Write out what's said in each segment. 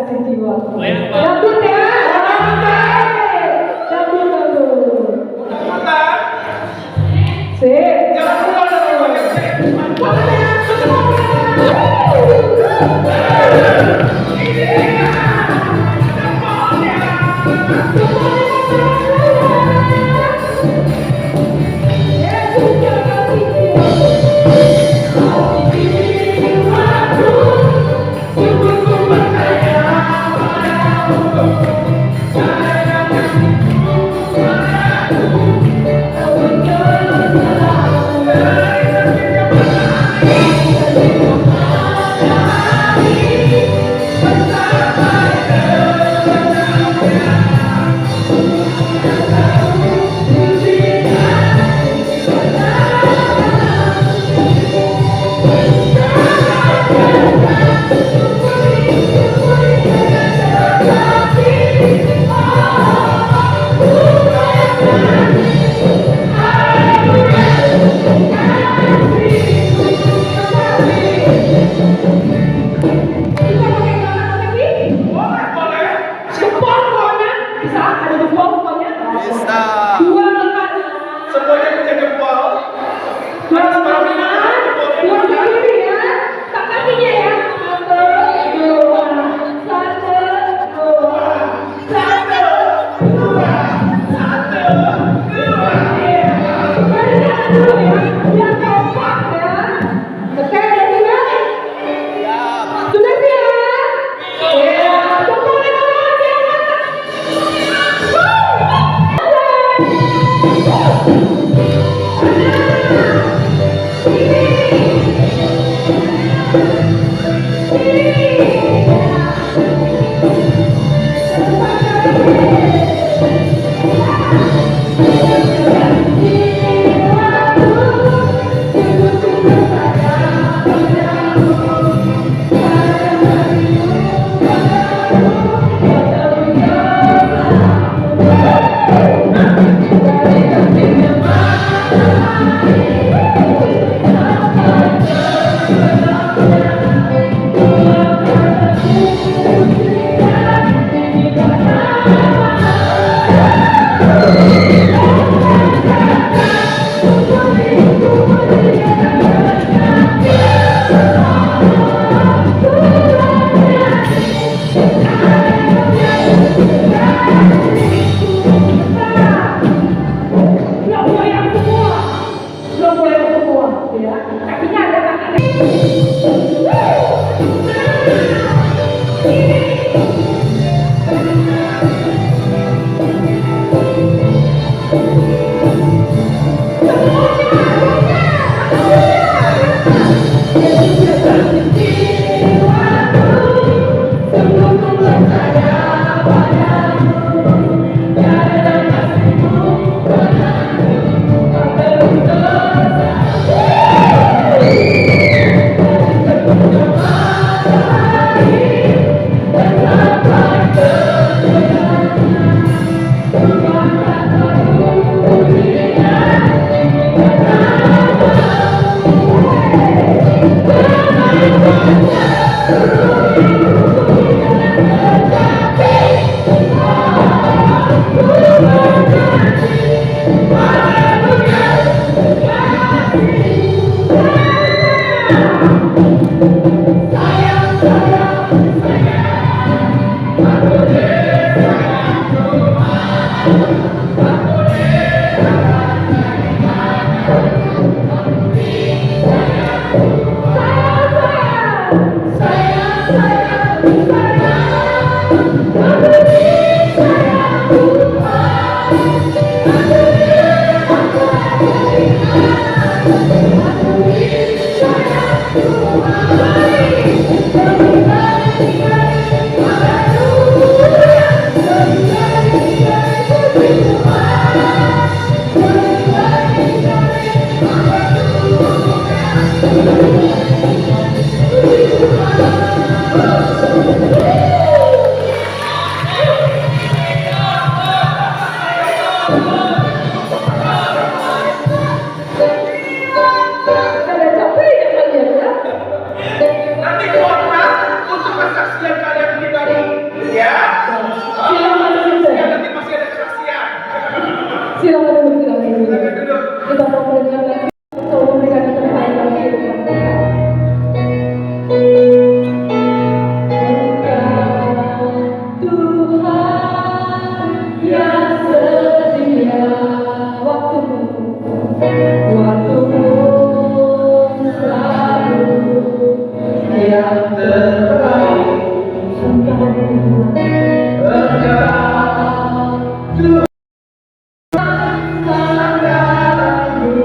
kasih jiwa. Goyang, Pak. Dangdut ya. Dangdut. Putar. Sip. Jangan lupa yang terbaik. Engkau Tuhan sandaranku,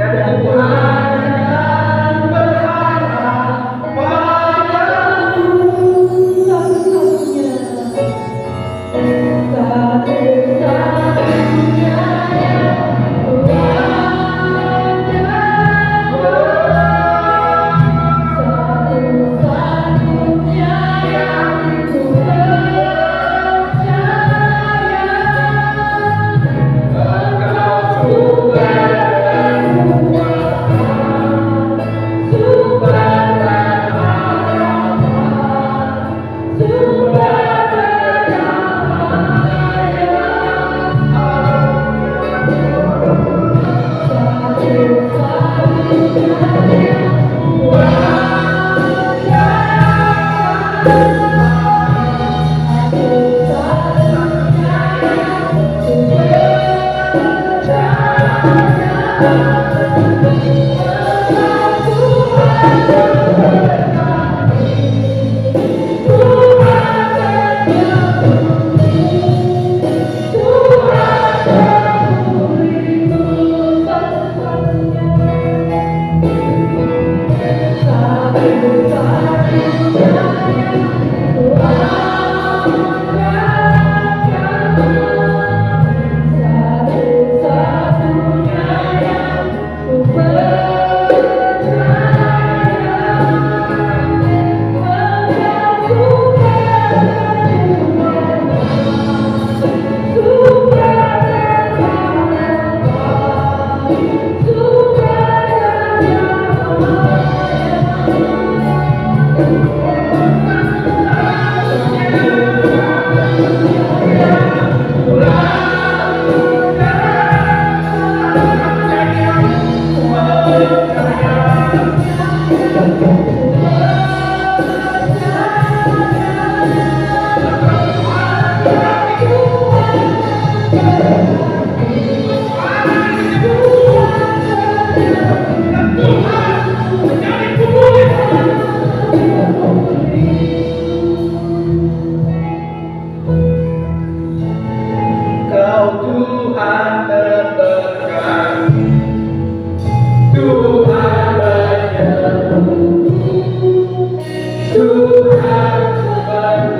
dan Tuhan yang berharap padamu. Satu-satunya yang ku satu-satunya yang ku percaya. Engkau sumber Kau Tuhan terberkati, Tuhan menyembuhkan, Tuhan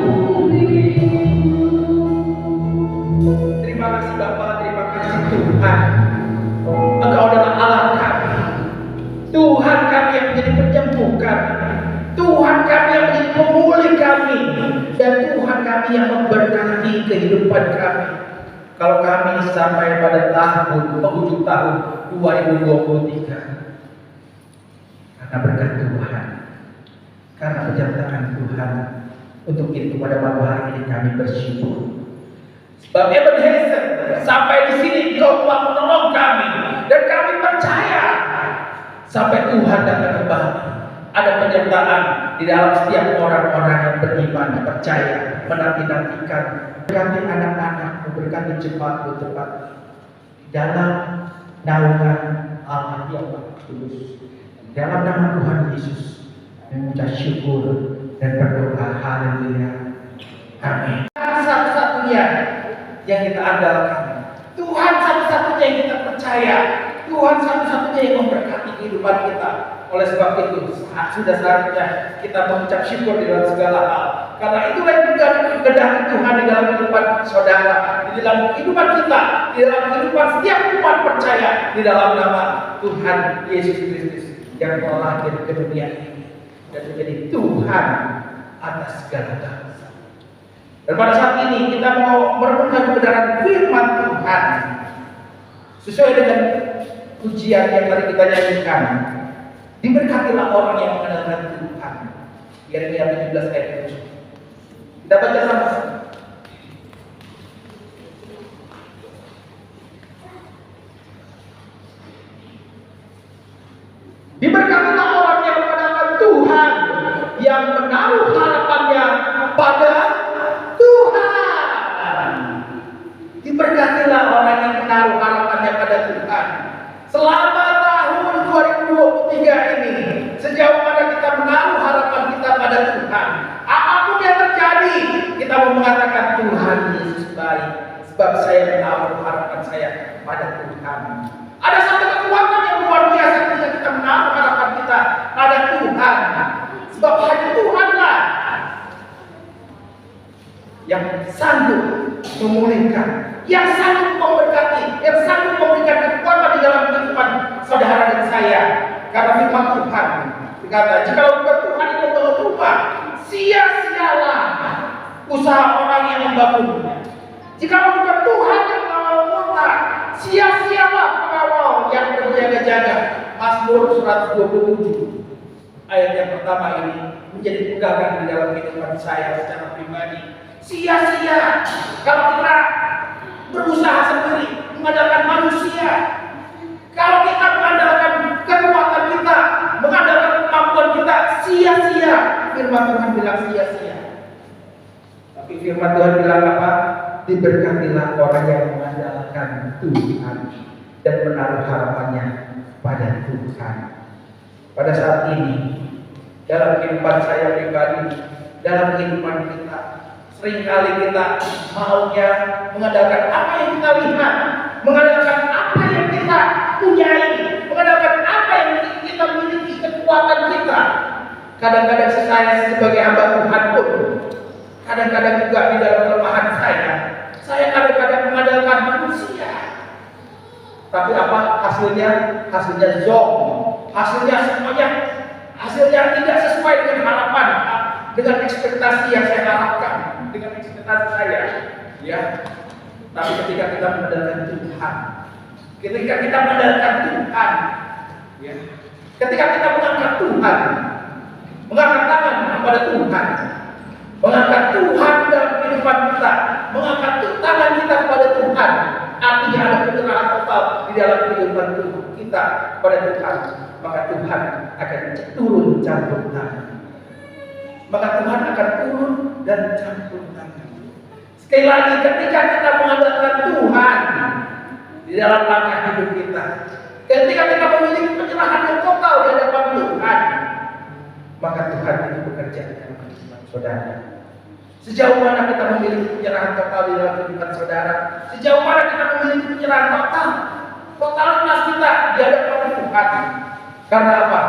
memulihmu. Terima kasih Bapa, terima kasih Tuhan. Engkau adalah Allah kami, Tuhan kami yang menjadi penyembuh kami, Tuhan kami yang menjadi pemulih kami, dan Tuhan kami yang memberkati kehidupan kami. Kalau kami sampai pada penghujung tahun 2023, karena berkat Tuhan, karena penyertaan Tuhan, untuk itu pada malam hari ini kami bersyukur. Sebab Ebenezer, sampai di sini Engkau telah menolong kami, dan kami percaya sampai Tuhan datang kembali. Ada penyertaan di dalam setiap orang-orang yang beriman, percaya, menanti-nantikan. Berkati anak-anak, berkati cepat di dalam naungan Allah yang Maha Kudus. Dalam nama Tuhan Yesus, mengucap syukur dan berdoa. Haleluya. Amin. Satu-satunya yang kita andalkan, Tuhan satu-satunya yang kita percaya, Tuhan satu-satunya yang memberkati kehidupan kita. Oleh sebab itu, sudah saatnya kita mengucap syukur di dalam segala hal. Karena itulah yang kehendak Tuhan di dalam kehidupan saudara, di dalam kehidupan kita, di dalam kehidupan setiap umat percaya, di dalam nama Tuhan Yesus Kristus yang telah lahir ke dunia ini dan menjadi Tuhan atas segala bangsa. Dan pada saat ini kita mau merenungkan kebenaran firman Tuhan sesuai dengan ujian yang tadi kita nyanyikan. Diberkatilah orang yang mengenalkan Tuhan. Yeremia 17 ayat 7. Kita baca sama-sama. Diberkatilah orang yang mengenalkan Tuhan, yang menaruh harapannya pada Tuhan. Diberkatilah orang yang menaruh harapannya pada Tuhan. Selama tahun 2023 ini, sejauh mana kita menaruh harapan kita pada Tuhan, apapun yang terjadi, kita mau mengatakan Tuhan Yesus baik, sebab saya menaruh harapan saya pada Tuhan. Ada satu kekuatan yang luar biasa ketika kita menaruh harapan kita pada Tuhan, sebab hanya Tuhanlah yang sanggup memulihkan, yang sanggup memberkati, yang sanggup memberikan kekuatan di dalam kehidupan saudara dan saya. Karena firman Tuhan berkata, jika bukan Tuhan yang membangun rumah, sia-sialah usaha orang yang membangunnya. Jika bukan Tuhan yang mengawal kota, sia-sialah pengawal yang berjaga-jaga. Mazmur 127 ayat yang pertama ini menjadi pegangan di dalam kehidupan saya secara pribadi. Sia-sia kalau kita berusaha sendiri mengandalkan manusia, kalau kita mengandalkan kekuatan kita, mengandalkan kemampuan kita, sia-sia. Firman Tuhan bilang sia-sia. Tapi firman Tuhan bilang apa? Diberkatilah orang yang mengandalkan Tuhan dan menaruh harapannya pada Tuhan. Pada saat ini, dalam kehidupan saya pribadi, dalam kehidupan kita, seringkali kita maunya mengandalkan apa yang kita lihat, mengandalkan apa yang kita punyai, mengandalkan apa yang kita miliki, kekuatan kita. Kadang-kadang saya sebagai hamba Tuhan pun, kadang-kadang juga di dalam kelemahan saya kadang-kadang mengandalkan manusia. Tapi apa hasilnya? Hasilnya zong, hasilnya tidak sesuai dengan harapan, dengan ekspektasi yang saya harapkan, dengan ekspektasi saya, ya. Tapi ketika kita mengandalkan Tuhan, ketika kita mengandalkan Tuhan, ya, ketika kita mengangkat Tuhan, mengangkat tangan kepada Tuhan, mengangkat Tuhan dalam kehidupan kita, mengangkat tangan kita kepada Tuhan, artinya ada penyerahan total di dalam kehidupan kita kepada Tuhan, maka Tuhan akan turun campur tangan. Maka Tuhan akan turun dan campur tangan. Sekali lagi, ketika kita mengandalkan Tuhan di dalam langkah hidup kita, ketika kita memiliki penyerahan yang total di hadapan Tuhan, maka Tuhan itu bekerja di dalam kehidupan saudara. Sejauh mana kita memiliki penyerahan total di dalam kehidupan saudara, sejauh mana kita memiliki penyerahan total, totalitas kita di hadapan Tuhan. Karena apa?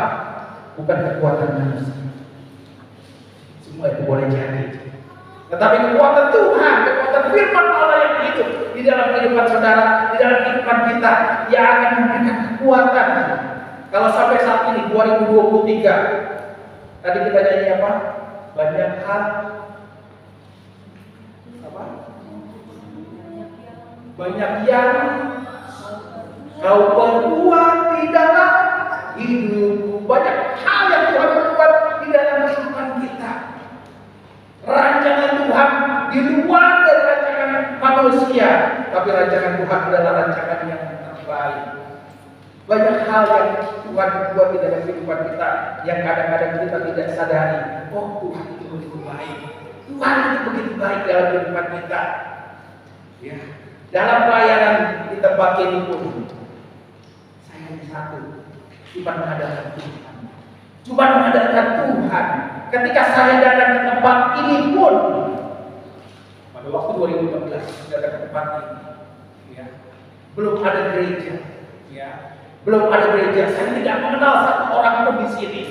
Bukan kekuatan manusia. Semua itu boleh jadi, tetapi kekuatan Tuhan, kekuatan firman Allah yang hidup di dalam kehidupan saudara, di dalam kehidupan kita, yang akan memberikan kekuatan. Kalau sampai saat ini 2023, tadi kita nyanyi apa? Banyak hal apa? Banyak yang kau perbuat di dalam hidupku. Banyak hal yang Tuhan perbuat di dalam kehidupan kita. Rancangan Tuhan di luar dari rancangan manusia, tapi rancangan Tuhan adalah rancangan yang terbaik. Banyak hal yang Tuhan buat di dalam kehidupan kita yang kadang-kadang kita tidak sadari. Oh, Tuhan itu begitu baik. Tuhan itu begitu baik dalam kehidupan kita. Ya. Dalam pelayanan di tempat ini pun, saya hanya satu, cuma mengandalkan Tuhan. Cuma mengandalkan Tuhan. Ketika saya datang ke tempat ini pun, pada waktu 2014 datang ke tempat ini, ya, belum ada gereja, ya, belum ada gereja. Saya tidak mengenal satu orang pun di sini.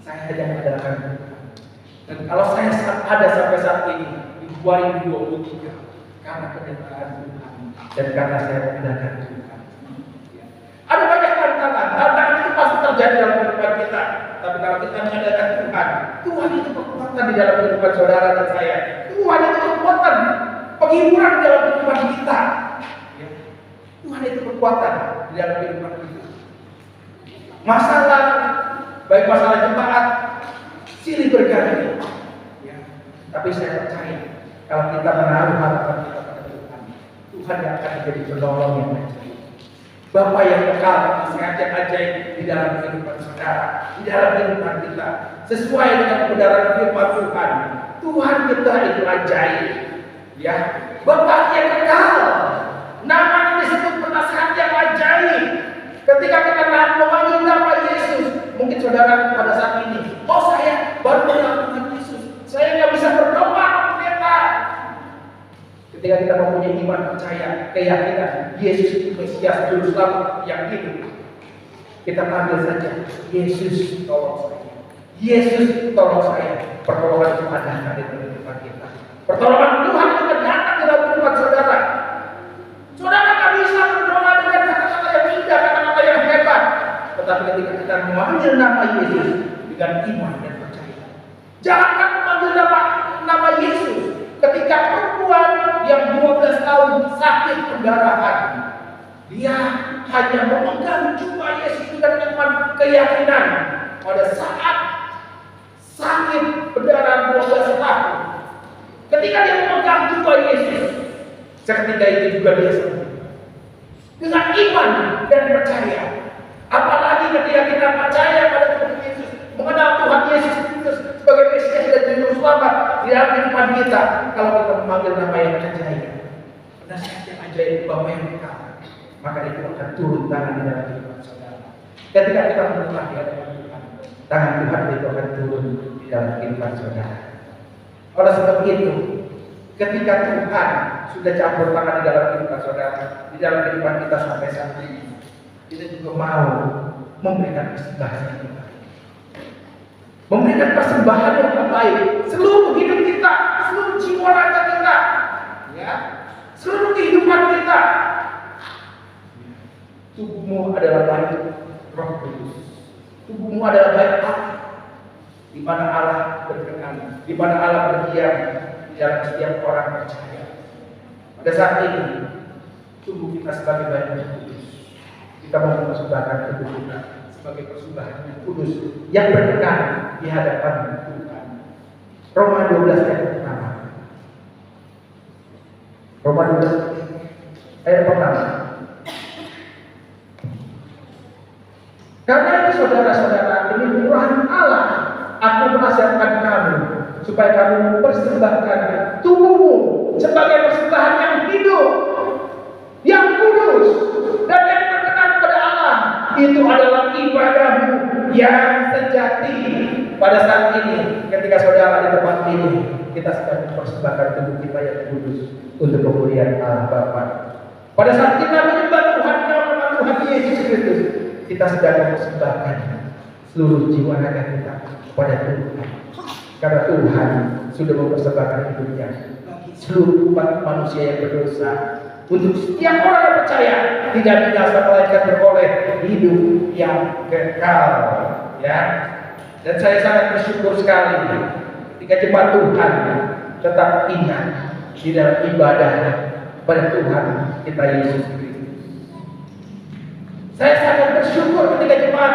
Saya hanya mengandalkan Tuhan. Dan kalau saya ada sampai saat ini di 2023, karena penyertaan Tuhan dan karena saya mengandalkan Tuhan. Ya. Ada banyak tantangan itu pasti terjadi dalam kehidupan kita. Tapi kalau kita mengandalkan Tuhan, Tuhan itu kekuatan di dalam kehidupan saudara dan saya. Tuhan itu kekuatan penghiburan di dalam kehidupan kita. Ya. Tuhan itu kekuatan di dalam kehidupan kita. Masalah, baik masalah jemaat, silih berganti. Ya. Tapi saya percaya kalau kita menaruh harapan kita pada Tuhan, Tuhan yang akan menjadi penolong yang ajaib. Bapa yang kekal, sengaja ajaib di dalam kehidupan saudara, di dalam kehidupan kita, sesuai dengan kebenaran firman Tuhan. Tuhan kita itu ajaib, ya. Bapa yang kekal, namanya disebut penasehat yang ajaib. Ketika kita memanggil nama Yesus, mungkin saudara pada saat ini. Oh, saya baru mengenal Tuhan Yesus, saya nggak bisa berdoa pendeta. Ketika kita mempunyai iman, percaya, keyakinan Yesus itu Mesias Juru Selamat yang hidup, kita panggil saja, Yesus tolong saya, Yesus tolong saya. Pertolongan Tuhan datang di kehidupan kita. Pertolongan Tuhan itu datang dalam kehidupan saudara. Saudara nggak bisa berdoa dengan kata-kata yang indah, kata-kata yang hebat, tetapi ketika kita memanggil nama Yesus dengan iman dan percaya. Jangankan memanggil nama Yesus, ketika perempuan yang 12 tahun sakit pendarahan, dia hanya memegang jubah Yesus dengan iman keyakinan. Pada saat sakit pendarahan 12 tahun, ketika dia memegang jubah Yesus, seketika itu juga dia sembuh dengan iman dan percaya. Apalagi ketika kita percaya pada Tuhan Yesus, mengenal Tuhan Yesus Kristus sebagai Mesias dan Juru Selamat di dalam kehidupan kita, kalau kita memanggil nama yang ajaib, nasihat yang ajaib, bahwa yang kita, maka itu akan turun tangan di dalam kehidupan saudara. Ketika kita menyembah di hadapan Tuhan, tangan Tuhan itu akan turun di dalam kehidupan saudara. Oleh sebab itu, ketika Tuhan sudah campur tangan di dalam kehidupan saudara, di dalam kehidupan kita sampai saat ini, kita juga mau memberikan persembahan yang terbaik. Memberikan persembahan yang terbaik, seluruh hidup kita, seluruh jiwa raga kita, ya, seluruh kehidupan kita. Tubuhmu adalah baik Roh Kudus. Tubuhmu adalah baik hati, di mana Allah berkenan, di mana Allah berdiam di dalam setiap orang percaya. Pada saat ini, tubuh kita sebagai baik Roh Kudus, kita mau mempersembahkan tubuh kita sebagai persembahan yang kudus, yang berkenan di hadapan Tuhan. Roma 12 ayat pertama. Roma 12 ayat pertama. Karena itu saudara-saudara, demi murahan Allah, aku menasihatkan kamu supaya kamu mempersembahkan tubuhmu sebagai persembahan yang hidup, yang kudus, dan yang berkenan kepada Allah. Itu adalah ibadahmu yang sejati. Pada saat ini, ketika saudara di tempat ini, kita sedang mempersembahkan tubuh kita yang kudus untuk kemuliaan Allah Bapa. Pada saat kita menyembah Tuhan, Tuhan Yesus Kristus, kita sedang mempersembahkan seluruh jiwa raga kita kepada Tuhan. Karena Tuhan sudah mempersembahkan hidupnya bagi seluruh umat manusia yang berdosa. Untuk setiap orang yang percaya, tidak binasa melainkan beroleh hidup yang kekal. Ya, dan saya sangat bersyukur sekali ketika jemaat Tuhan tetap ingat di dalam ibadah pada Tuhan kita Yesus Kristus. Saya sangat bersyukur ketika jemaat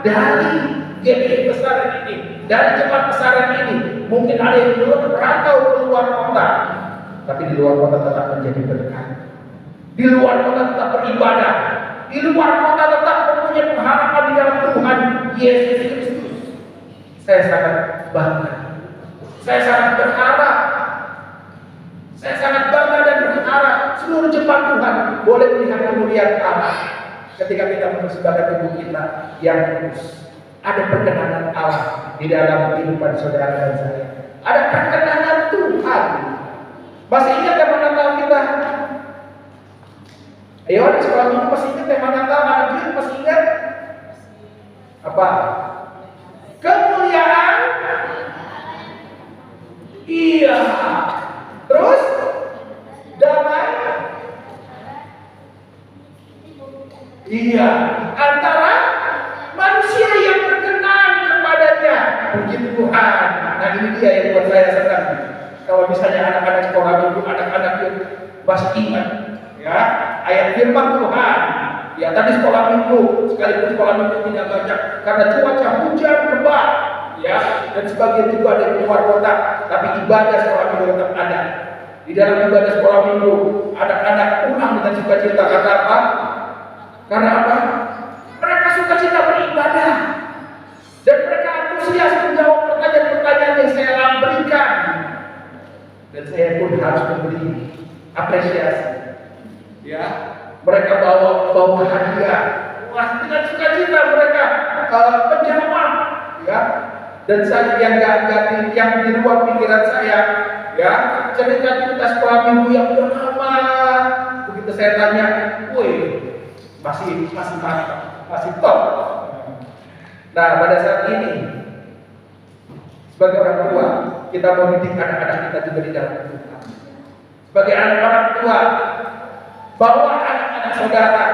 dari GPI Besaran ini, dari jemaat Besaran ini, mungkin ada yang merantau ke luar kota, tapi di luar kota tetap menjadi berkat. Di luar kota tetap beribadah, di luar kota tetap mempunyai pengharapan di dalam Tuhan Yesus Kristus. Saya sangat bangga, saya sangat berharap, saya sangat bangga dan berharap seluruh jemaat Tuhan boleh melihat kemuliaan Allah ketika kita mempersembahkan tubuh kita yang kudus. Ada perkenanan Allah di dalam kehidupan saudara dan saya. Ada perkenanan Tuhan. Masih ingat tema Natal kita? Ayo, di sekolah minggu masih ingat tema Natal? Anak Jun masih ingat? Apa? Kemuliaan? Iya. Terus? Damai? Iya. Antara manusia yang berkenan kepadanya. Puji Tuhan. Nah, ini dia yang buat saya senang. Kalau misalnya anak-anak sekolah minggu, anak-anak yang masih ingat, ya, ayat firman Tuhan. Ya, tadi sekolah minggu, sekalipun sekolah minggu tidak banyak karena cuaca hujan lebat, ya, dan sebagian juga ada di luar kota, tapi ibadah sekolah minggu tetap ada. Di dalam ibadah sekolah minggu, anak-anak pulang dengan sukacita. Karena apa? Karena apa? Mereka sukacita beribadah, dan mereka antusias menjawab pertanyaan-pertanyaan yang saya berikan, dan saya pun harus memberi apresiasi. Ya, mereka bawa hadiah. Wah, dengan sukacita mereka menjawab Dan saya yang di luar pikiran saya, ya, cerita-cerita sekolah minggu yang udah lama. Begitu saya tanya, woi, masih mantap, masih top. Nah, pada saat ini sebagai orang tua, kita mau didik anak-anak kita juga di dalam Tuhan. Sebagai anak orang tua, bawa anak-anak saudara,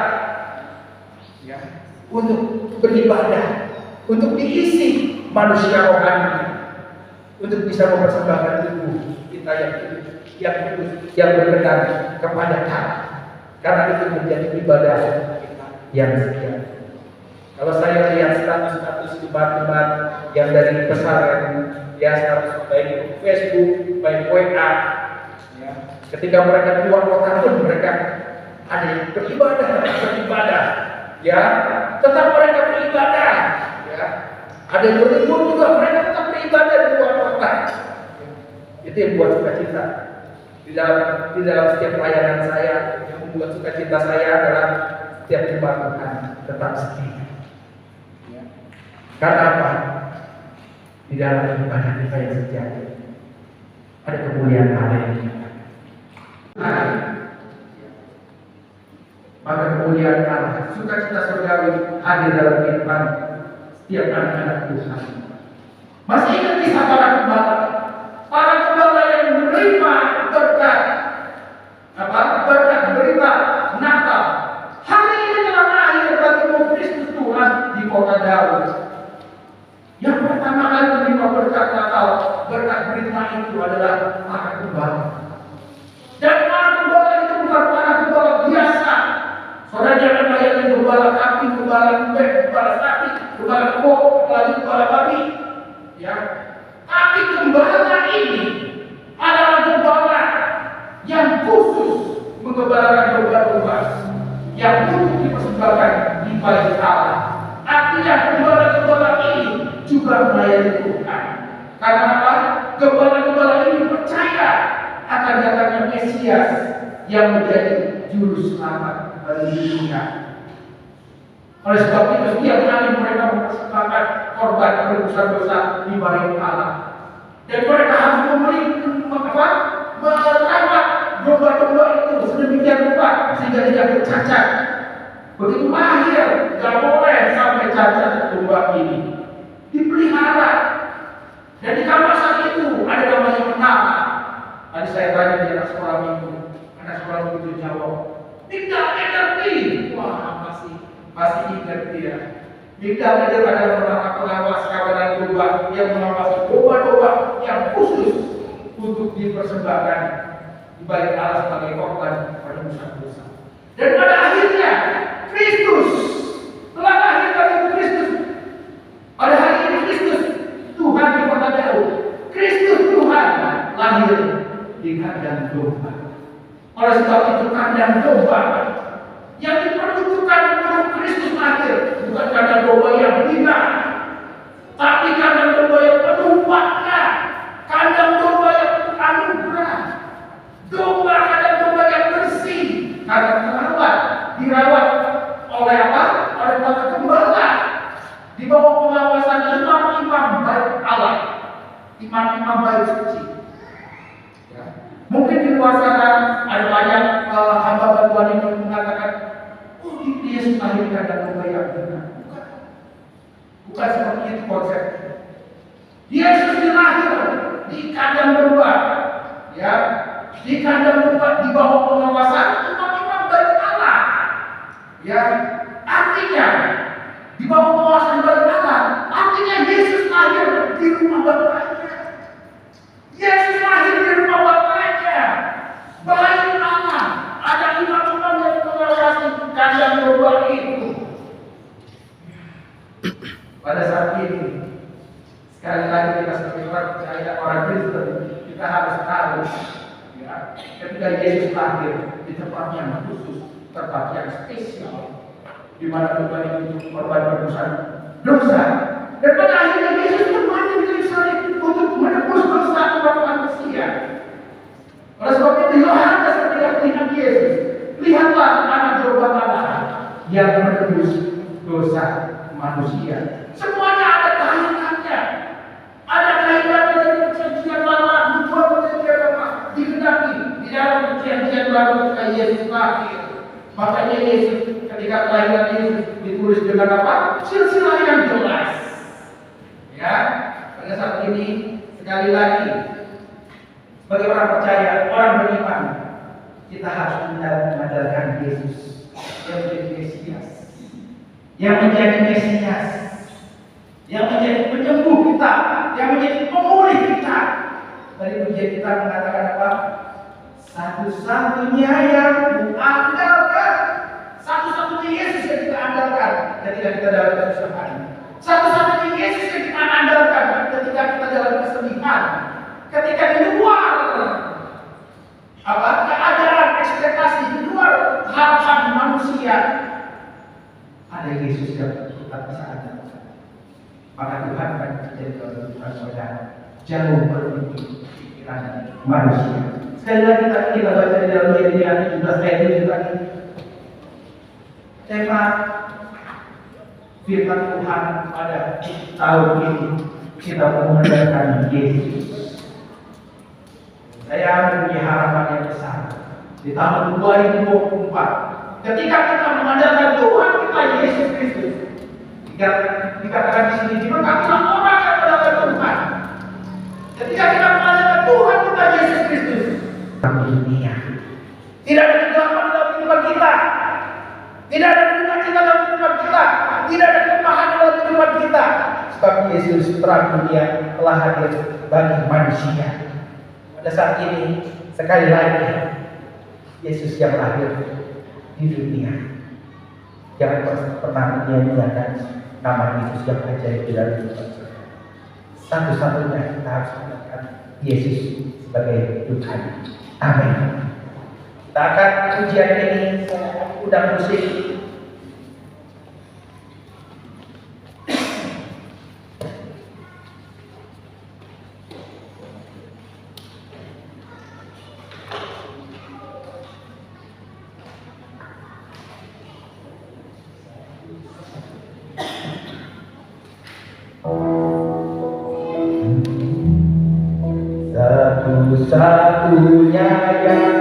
ya, untuk beribadah, untuk diisi manusia rohani, untuk bisa mempersembahkan tubuh kita yang kudus, yang berkenan kepada Allah. Karena itu menjadi ibadah yang setia. Kalau saya lihat status-status teman-teman yang dari pesantren, ya, status baik Facebook, baik WA, ya, ketika mereka keluar kota pun mereka ada yang beribadah, ya, tetap mereka beribadah, ya. Ada yang berlibur juga, mereka tetap beribadah di luar kota. Itu yang buat sukacita di dalam setiap pelayanan saya. Yang membuat sukacita saya adalah setiap jemaat Tuhan tetap setia. Karena apa? Di dalam ibadah kita yang sejati ada kemuliaan Allah yang nyata. Maka kemuliaan Allah, sukacita surgawi hadir dalam kehidupan setiap anak-anak Tuhan. Masih ingat kisah para gembala? Para gembala yang menerima berkat berita Natal. Hari ini telah lahir bagimu Kristus Tuhan di kota Daud. Yang pertama kali menerima berkat Natal, berkat berita itu adalah para gembala. Dan para gembala itu bukan para gembala biasa. Saudara jangan bayangin gembala kambing, gembala kambing, gembala sapi, gembala kebo, lagi gembala babi. Ya, tapi gembala ini adalah gembala yang khusus menggembalakan domba-domba yang untuk dipersembahkan di bait Allah. Artinya gembala-gembala ini juga melayani Tuhan. Karena apa? Gembala-gembala ini percaya akan datangnya Mesias yang menjadi juru selamat bagi dunia. Oleh sebab itu setiap kali mereka mempersembahkan korban penebusan dosa di bait Allah, dan mereka harus merawat domba-domba itu sedemikian rupa sehingga tidak bercacat. Begitu lahir, tidak boleh sampai cacat domba ini. Dipelihara. Dan di kamar saat itu ada namanya menara. Tadi saya tanya di anak sekolah minggu itu jawab, tidak ngerti. Wah, masih ingat dia. Tidak ada pengawas kawanan domba yang mengawasi domba-domba yang khusus untuk dipersembahkan di bait Allah sebagai korban penebusan dosa. Dan pada akhirnya Kristus telah lahir dari Kristus. Pada hari ini Kristus Tuhan di kota Daud. Kristus Tuhan lahir di kandang domba. Oleh sebab itu kandang domba yang diperuntukkan untuk Kristus lahir bukan kandang domba yang hina, tapi kandang domba yang penuh makna, kandang domba yang penuh anugerah, kandang domba yang bersih, karena dirawat oleh apa? Oleh para gembala di bawah pengawasan imam-imam baik Allah, imam-imam baik suci. Ya. Mungkin di luar sana ada banyak hamba Tuhan yang mengatakan, oh, Yesus lahir di kandang domba yang benar. Bukan seperti itu konsepnya. Yesus dilahir di kandang domba, ya, di kandang domba di bawah pengawasan imam-imam baik Allah. Ya, artinya di bawah pengawasan baik Allah, artinya Yesus lahir di rumah Bapaknya. Yesus lahir di rumah Bapaknya. Baik Allah, ada imam-imam yang mengawasi kandang domba itu. Pada saat ini, sekali lagi kita sebagai orang percaya, orang Kristen, kita harus tahu, ya, ketika Yesus lahir di tempat yang khusus, tempat yang spesial, di mana Tuhan itu korban penebusan dosa. Dan pada akhirnya Yesus kembali menjadi salib untuk menebus dosa umat manusia. Oleh sebab itu Yohanes ketika melihat Yesus, lihatlah anak domba Allah yang menebus dosa manusia. Semuanya ada tayangannya. Ya, pada saat ini sekali lagi sebagai orang percaya, orang beriman, kita harus mengandalkan Yesus yang menjadi Mesias, yang menjadi Mesias, yang menjadi penyembuh kita, yang menjadi pemulih kita. Tadi ujian kita mengatakan apa? Satu-satunya yang kuandalkan, satu-satunya Yesus yang kita andalkan ketika kita dalam kesusahan. Satu-satunya Yesus yang kita andalkan ketika kita dalam kesedihan, ketika di luar keadaan ekspektasi, di luar harapan manusia, ada Yesus yang kita bisa andalkan. Maka Tuhan akan menjadi kehidupan saudara jauh melebihi pikiran manusia. Sekali lagi tadi kita baca di dalam Yeremia 17 ayat 7 tadi. Tema firman Tuhan pada tahun ini kita mengandalkan Yesus. Saya mempunyai harapan yang besar di tahun 2024. Ketika kita mengandalkan Tuhan kita Yesus Kristus, dikatakan di sini, maka orang akan mengandalkan Tuhan. Ketika kita mengandalkan Tuhan kita Yesus Kristus, dunia tidak ada kegelapan dalam kehidupan kita, tidak ada duka-cita dalam kehidupan kita, tidak ada kelemahan dalam kehidupan kita, sebab Yesus terang dunia telah hadir bagi manusia. Pada saat ini sekali lagi Yesus yang lahir di dunia. Jangan pernah menyia-nyiakan nama Yesus yang ajaib di dalam kehidupan kita. Satu-satunya kita harus mengatakan Yesus sebagai Tuhan. Amin. Kita akan ujian ini undang musik. Satu-satunya yang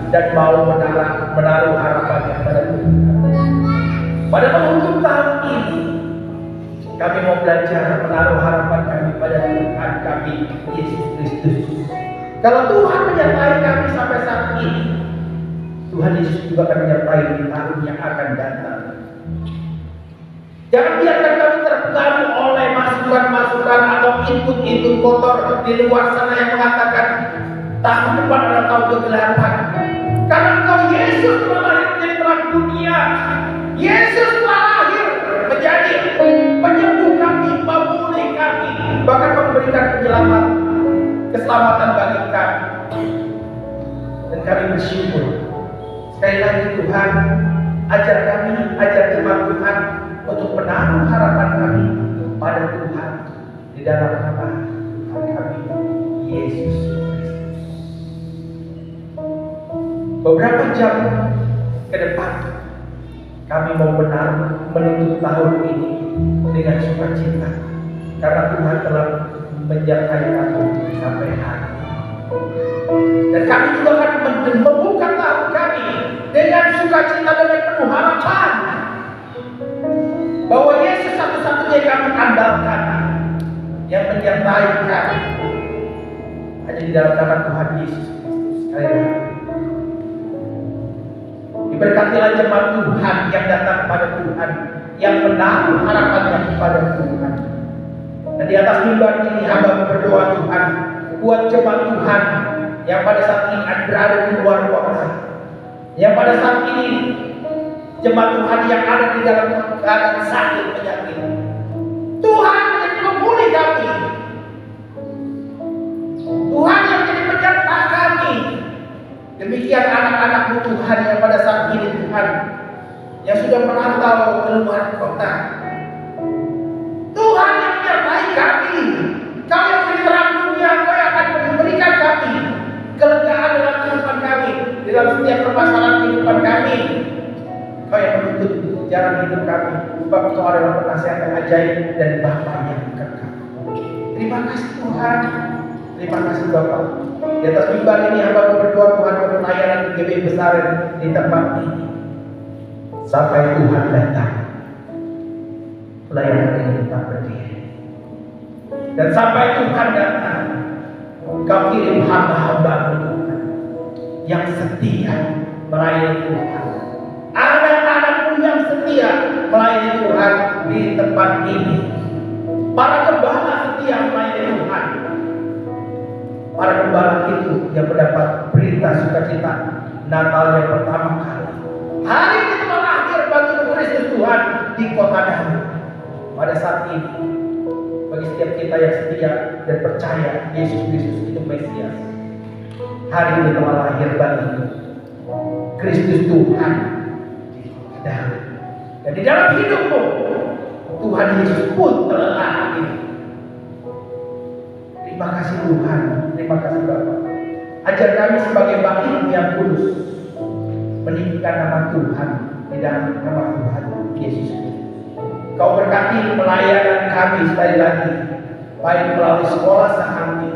dan mau menaruh harapannya pada Tuhan. Pada penghujung tahun ini, kami mau belajar menaruh harapan kami pada Tuhan kami, Yesus Kristus. Kalau Tuhan menyertai kami sampai saat ini, Tuhan Yesus juga akan menyertai di tahun yang akan datang. Jangan biarkan kami terpengaruh oleh masukan-masukan atau input-input kotor di luar sana yang mengatakan tahun depan adalah tahun kegelapan. Karena engkau Yesus telah lahir menjadi terang dunia. Yesus telah lahir menjadi penyembuh kami, pemulih kami, bahkan memberikan keselamatan bagi kami. Dan kami bersyukur. Sekali lagi Tuhan, ajar kami, ajar jemaat Tuhan untuk menaruh harapan kami pada Tuhan di dalam nama Tuhan kami, Yesus Kristus. Beberapa jam ke depan kami mau menutup tahun ini dengan sukacita karena Tuhan telah menyertai kami sampai hari. Dan kami juga akan membuka tahun kami dengan sukacita dan penuh harapan bahwa Yesus satu-satunya yang kami andalkan, yang menyertai kami hanya di dalam nama Tuhan Yesus Kristus. Sekali lagi, di Berkatilah jemaat Tuhan yang datang kepada Tuhan, yang menaruh harapannya kepada Tuhan. Dan di atas mimbar ini hamba berdoa Tuhan buat jemaat Tuhan yang pada saat ini berada di luar kota, yang pada saat ini jemaat Tuhan yang ada di dalam keadaan sakit penyakit. Tuhan menjadi pemulih kami. Tuhan yang menjadi penyerta kami. Demikian anak-anak Tuhan yang pada saat ini Tuhan yang sudah merantau ke luar kota. Tuhan yang menyertai kami. Kau yang menjadi terang dunia, Kau yang akan memberikan kami kelegaan dalam kehidupan kami, dalam setiap permasalahan kehidupan kami. Kau yang menuntut jalan hidup kami, sebab Kau adalah penasihat yang ajaib dan Bapa yang kekal. Terima kasih Tuhan. Terima kasih Bapak. Di atas mimbar ini hamba berdoa Tuhan untuk pelayanan GBI besar di tempat ini. Sampai Tuhan datang, pelayanan ini tetap berdiri. Dan sampai Tuhan datang, Kau kirim hamba-hamba Tuhan yang setia melayani Tuhan. Anak-anakmu yang setia melayani Tuhan di tempat ini. Para gembala setia melayani Tuhan. Para gembala itu yang mendapat berita sukacita Natal yang pertama kali. Hari ini telah akhir bagi Kristus Tuhan di kota Daud. Pada saat ini, bagi setiap kita yang setia dan percaya Yesus Kristus itu Mesias, hari ini telah lahir bagi Kristus Tuhan di kota Daud. Dan di dalam hidupmu, Tuhan Yesus pun telah lahir. Terima kasih Tuhan, terima kasih Bapak. Ajar kami sebagai bangsa yang kudus meninggikan nama Tuhan di dalam nama Tuhan Yesus Kristus. Kau berkati pelayanan kami sekali lagi, baik melalui sekolah sehari,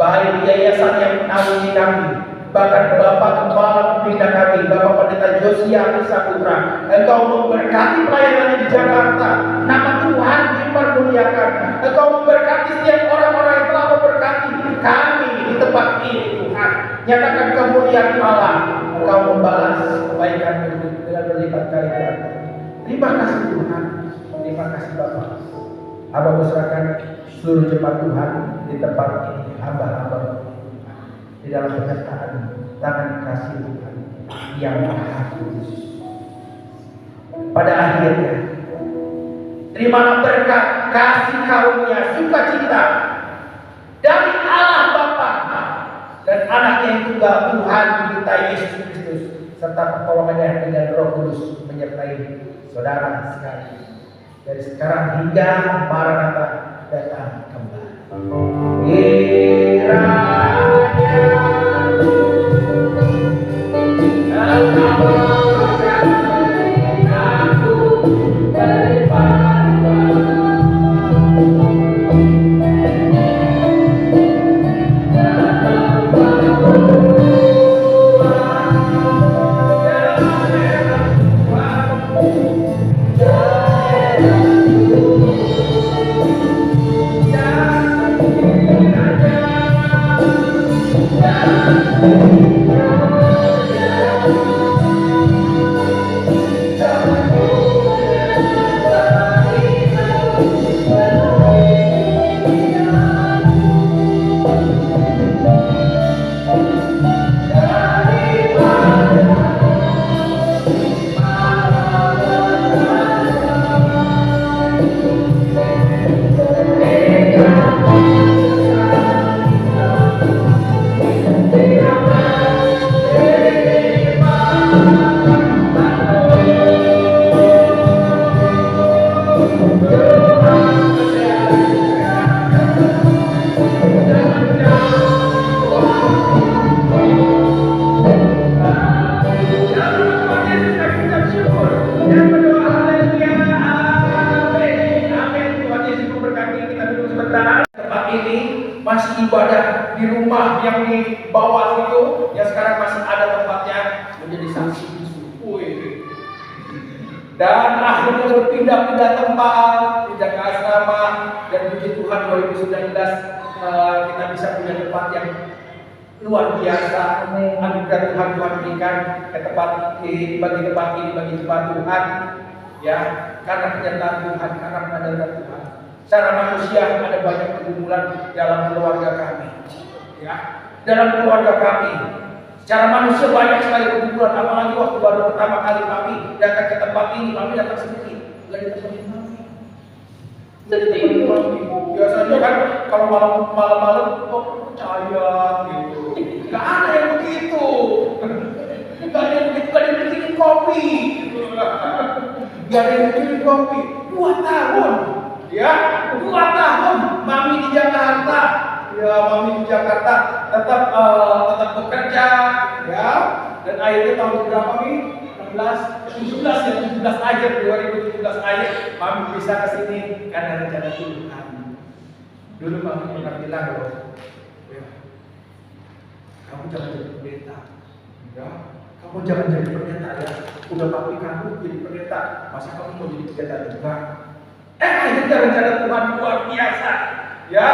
baik yayasan yang menaungi kami, bahkan Bapak Kepala Pembina kami, Bapak Pendeta Josia Saputra. Engkau memberkati pelayanan di Jakarta, nama Tuhan dipermuliakan. Engkau memberkati setiap orang-orang yang telah memberkati kami di tempat ini Tuhan. Nyatakan kemuliaan Allah. Engkau membalas kebaikan dengan berlipat kali ganda. Terima kasih Tuhan. Terima kasih Bapak. Hamba berserahkan seluruh jemaat Tuhan di tempat ini, hamba-hamba di dalam penyertaan tangan kasih Tuhan yang Maha Kudus. Pada akhirnya, terimalah berkat kasih karunia sukacita dari Allah Bapa dan Anaknya yang tunggal Tuhan kita Yesus Kristus, serta pertolongannya dengan Roh Kudus menyertai saudara sekalian dari sekarang hingga Maranatha datang kembali. Masih ibadah di rumah yang di bawah itu, yang sekarang masih ada tempatnya menjadi saksi bisu. Dan akhirnya berpindah-pindah tempat, pindah ke asrama, dan puji Tuhan 2019 kita bisa punya tempat yang luar biasa. Amin. Anugerah Tuhan berikan ke tempat ini, bagi tempat ini, bagi tempat Tuhan, ya, karena kenyataan Tuhan, karena penadaran Tuhan. Secara manusia ada banyak pergumulan dalam keluarga kami, ya, dalam keluarga kami. Secara manusia banyak sekali pergumulan, apalagi waktu baru pertama kali kami datang ke tempat ini, kami datang sendiri, nggak ditemenin kami. Biasanya kan kalau malam-malam kok percaya gitu. Gak ada yang begitu. Gak ada yang begitu. Gak ada yang bikinin kopi. Gak ada yang bikinin kopi. 2 tahun, ya, 2 tahun. Mami di Jakarta, ya, mami di Jakarta tetap bekerja, ya. Dan akhirnya tahun berapa nih? 17 ya, 17 akhir 2017 akhir mami bisa ke sini karena rencana Tuhan. Dulu mami pernah bilang loh, ya, kamu jangan jadi pendeta, ya, kamu jangan jadi pendeta ya. Udah papi kamu jadi pendeta, masa kamu mau jadi pendeta juga? Akhirnya rencana Tuhan luar biasa, ya.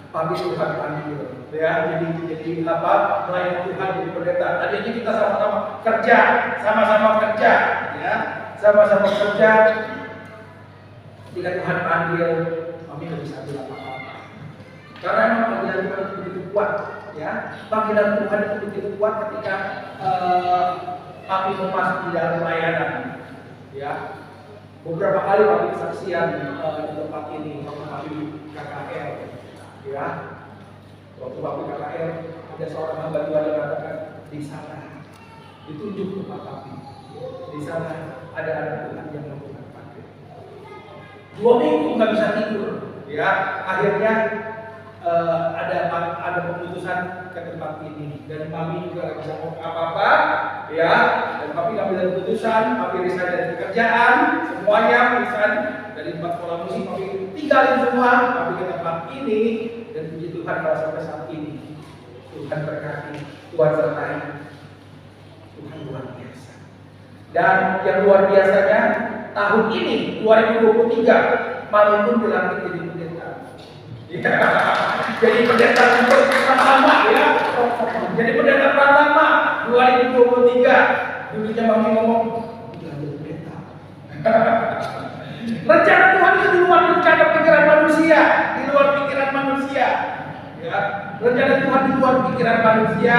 Papi Tuhan panggil, ya, jadi apa? Melayani Tuhan jadi pendeta. Tadi aja kita sama-sama kerja, ya, sama-sama kerja. Ketika Tuhan panggil, kami nggak bisa bilang apa-apa. Karena memang panggilan Tuhan itu begitu kuat, ya. Panggilan Tuhan itu begitu kuat ketika kami mau masuk di dalam pelayanan, ya. Beberapa kali kami kesaksian di tempat ini, waktu kami KKR, ya. Waktu kami KKR, ada seorang hamba Tuhan yang mengatakan di sana ditunjuk tempat kami. Di sana ada anak Tuhan yang melakukan pakai. 2 minggu nggak bisa tidur, ya. Akhirnya ada keputusan ke tempat ini dan kami juga nggak bisa ngomong apa-apa, ya. Dan kami ngambil keputusan, kami resign dari pekerjaan, semuanya resign dari tempat sekolah musik, kami tinggalin semua, kami ke tempat ini. Dan puji Tuhan kalau sampai saat ini Tuhan berkati, Tuhan sertai, Tuhan luar biasa. Dan yang luar biasanya tahun ini 2023 Mami pun dilantik jadi pendeta. Ya. Jadi pendeta untuk pertama, ya. Jadi pendeta pertama 2023. Dulunya Mami ngomong jadi pendeta. Rencana Tuhan itu di luar rencana pikiran manusia, di luar pikiran manusia. Ya, rencana Tuhan di luar pikiran manusia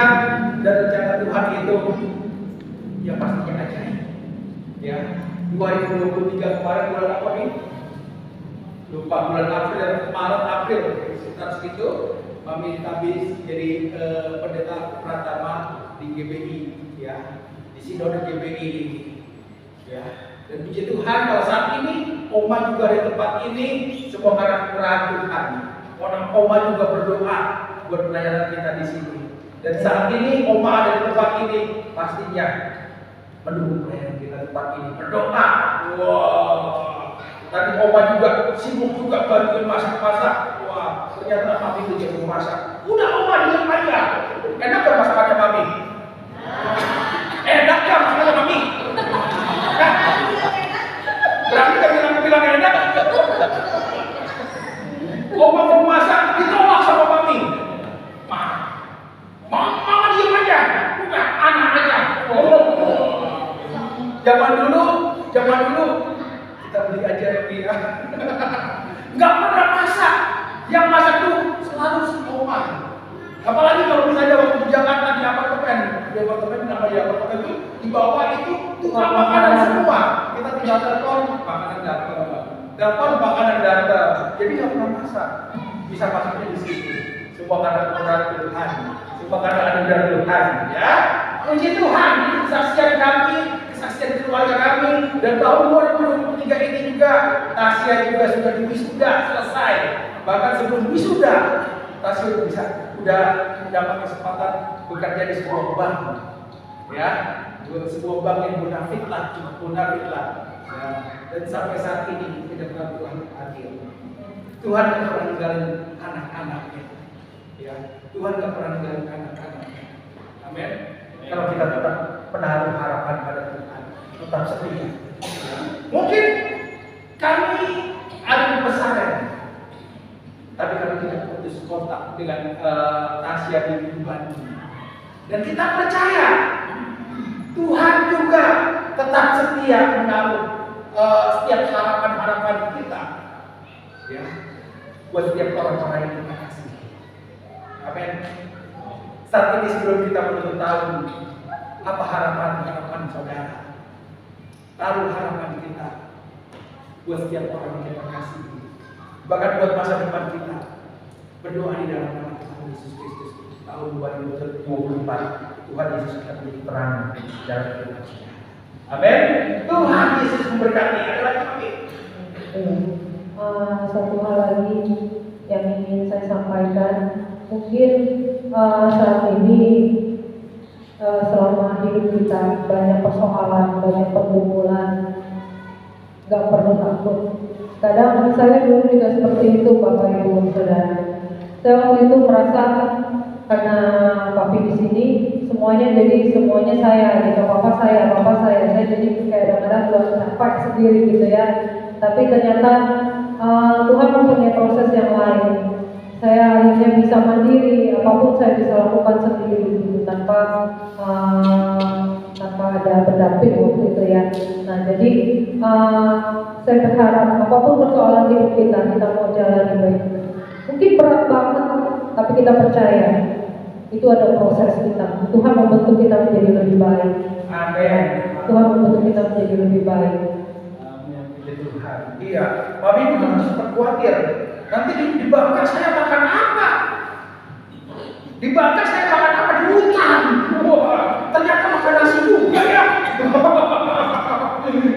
dan rencana Tuhan itu ya pastinya ajaib. Ya, 2023 kemarin bulan apa nih? Lupa, bulan Maret April sekitar segitu. Mami habis jadi pendeta pratama di GBI, ya, di Sinode GBI, ya. Dan puji Tuhan kalau saat ini Oma juga di tempat ini semua karena kemurahan Tuhan. Oma juga berdoa buat pelayanan kita di sini. Dan saat ini Oma ada di tempat ini pastinya mendukung pelayanan kita di tempat ini, berdoa. Wah, tadi Oma juga sibuk juga bantuin masak-masak. Wah, ternyata Mami itu jago masak. Udah Oma diam aja. Enak kan masakannya Mami? Enak kan masakannya Mami? Berarti kan bilang enak. Oma mau masak, ditolak sama Mami. Mama diam aja, bukan anak aja. Zaman dulu kita beli aja dia. Nggak pernah masak. Yang masak tuh selalu si Oma. Apalagi kalau misalnya waktu di Jakarta di apartemen nama di apartemen itu di bawah itu tukang makanan semua. Kita tinggal telepon makanan datang, makanan datang. Jadi nggak pernah masak. Bisa masaknya di situ. Semua karena kemurahan Tuhan. Semua karena anugerah Tuhan. Ya, puji Tuhan. Ini kesaksian kami, kesaksian keluarga kami. Dan tahun 2023 ini juga Tasya juga sudah wisuda selesai. Bahkan sebelum wisuda Tasya sudah dapat kesempatan bekerja di sebuah bank, ya, sebuah bank yang munafik lah. Ya. Dan sampai saat ini tidak pernah Tuhan adil. Tuhan tidak pernah ninggalin anak-anaknya, ya. Tuhan tidak pernah ninggalin anak-anaknya. Amin. Kalau kita tetap menaruh harapan pada Tuhan, tetap setia. Mungkin kami ada di pesantren, tapi kami tidak putus sekotak dengan Asia di Bandung. Dan kita percaya Tuhan juga tetap setia menaruh setiap harapan-harapan kita, ya, buat setiap orang-orang yang kita kasih. Amin. Saat ini sebelum kita menutup tahun, apa harapan saudara? Taruh harapan kita buat setiap orang yang kita kasih, bahkan buat masa depan kita. Berdoa di dalam nama Tuhan Yesus Kristus. Tahun 2024 Tuhan Yesus akan menjadi terang dalam kehidupan kita. Amin. Tuhan Yesus memberkati. Ada lagi amin. Satu hal lagi yang ingin saya sampaikan, mungkin saat ini selama hidup kita banyak persoalan, banyak pergumulan, nggak perlu takut. Kadang saya dulu juga seperti itu, Bapak Ibu Saudara. Saya waktu itu merasa karena papi di sini semuanya saya gitu, papa saya, saya jadi kayak kadang-kadang capek sendiri gitu ya. Tapi ternyata Tuhan mempunyai proses yang lain. Saya akhirnya bisa mandiri, apapun saya bisa lakukan sendiri gitu, tanpa ada pendamping waktu itu ya. Nah jadi saya berharap apapun persoalan hidup kita mau jalani baik. Mungkin berat banget, tapi kita percaya itu ada proses kita. Tuhan membentuk kita menjadi lebih baik. Amin. Tuhan membentuk kita menjadi lebih baik. Amin. Tuhan. Iya. Tapi bukan sempat khawatir. Nanti di Bangka saya makan apa? Di Bangka saya makan apa? Di hutan. Wah, ternyata makan nasi juga ya.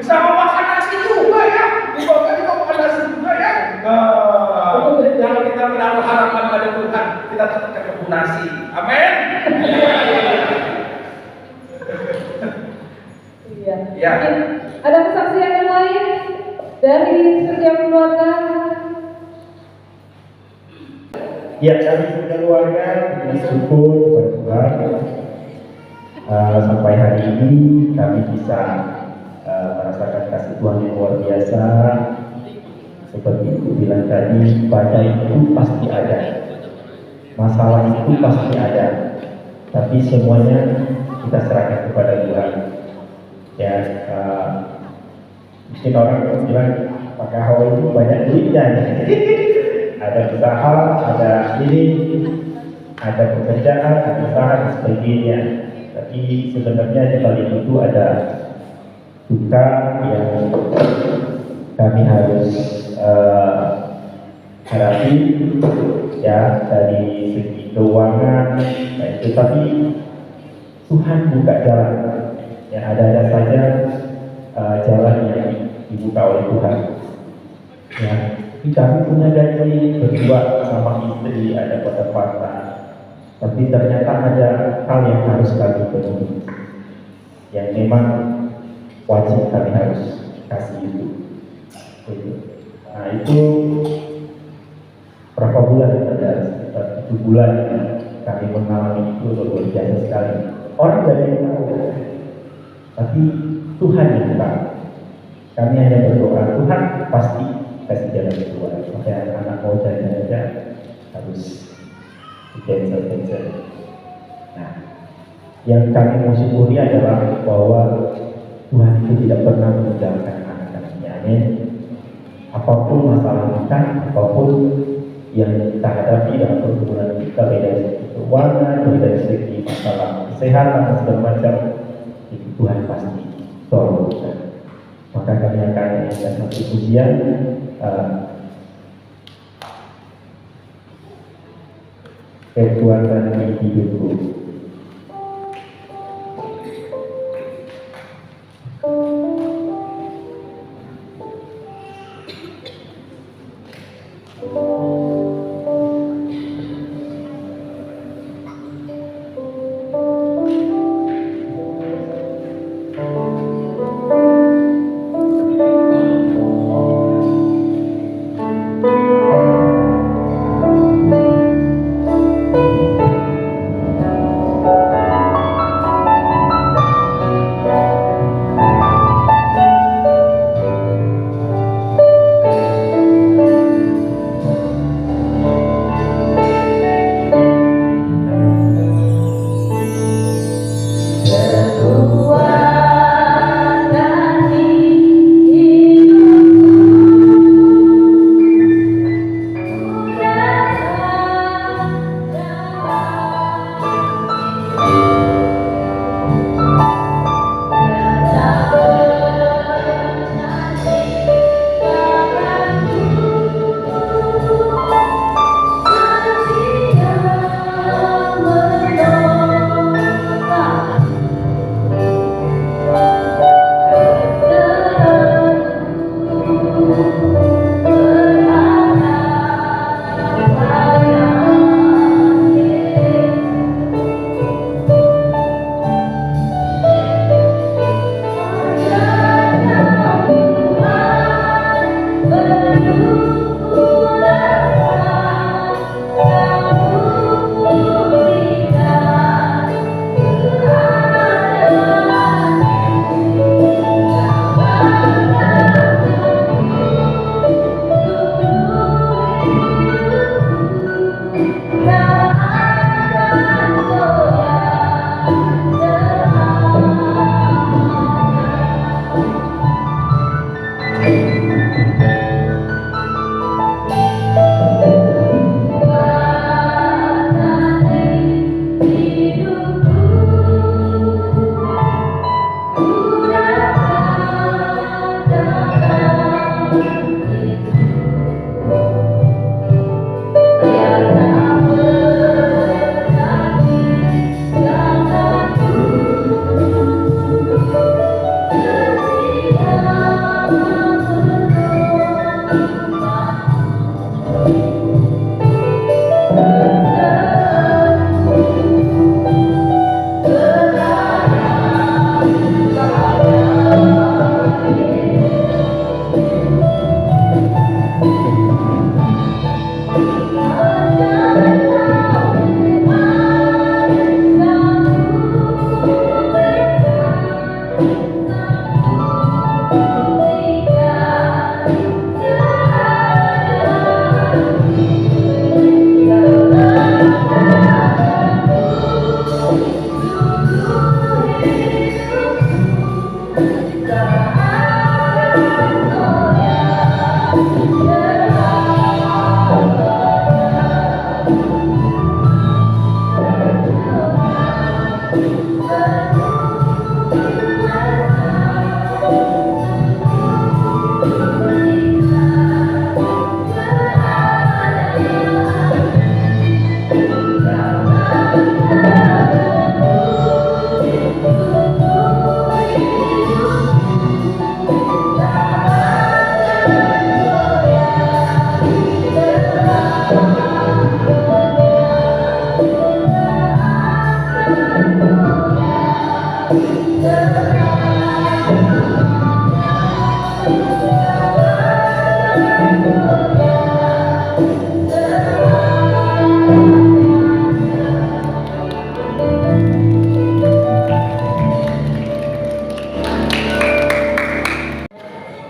Sama makan nasi juga ya. Di Bangka juga makan nasi juga ya. Kalau kita menaruh harapan pada Tuhan, kita tetap ketemu nasi. Amin. Iya. Ya. Ada kesaksian yang lain dari setiap keluarga? Ya, kami keluarga bersyukur kepada Tuhan. Sampai hari ini kami bisa merasakan kasih Tuhan yang luar biasa. Seperti itu bilang tadi, badai itu pasti ada, masalah itu pasti ada, tapi semuanya kita serahkan kepada Tuhan. Ya, mungkin orang bilang Pak Kahwa itu banyak duitnya. Ada usaha, ada ini, ada pekerjaan, ada usaha dan sebagainya. Tapi sebenarnya di balik itu ada duka yang kami harus hadapi, ya, dari segi keuangan. Tetapi Tuhan buka jalan. Ya, ada saja jalan yang dibuka oleh Tuhan. Ya. Kami punya gaji berdua sama istri, ada pendapatan, tapi ternyata ada hal yang harus kami penuhi, yang memang wajib kami harus kasih itu. Nah itu berapa bulan saja, 7 bulan kami mengalami itu luar biasa sekali. Orang tidak ada yang tahu, tapi Tuhan yang tahu. Kami hanya berdoa, Tuhan pasti kasih jalan keluar. Makanya anak mau jalan aja harus cancel. Nah, yang kami mau syukuri adalah bahwa Tuhan itu tidak pernah meninggalkan anak-anaknya. Amin. Apapun masalah kita, apapun yang kita hadapi dalam pergumulan kita, beda dari segi keuangan, beda dari segi masalah kesehatan, segala macam, itu Tuhan pasti tolong kita. Maka kami akan menyanyikan satu pujian kekuatan di hidupku.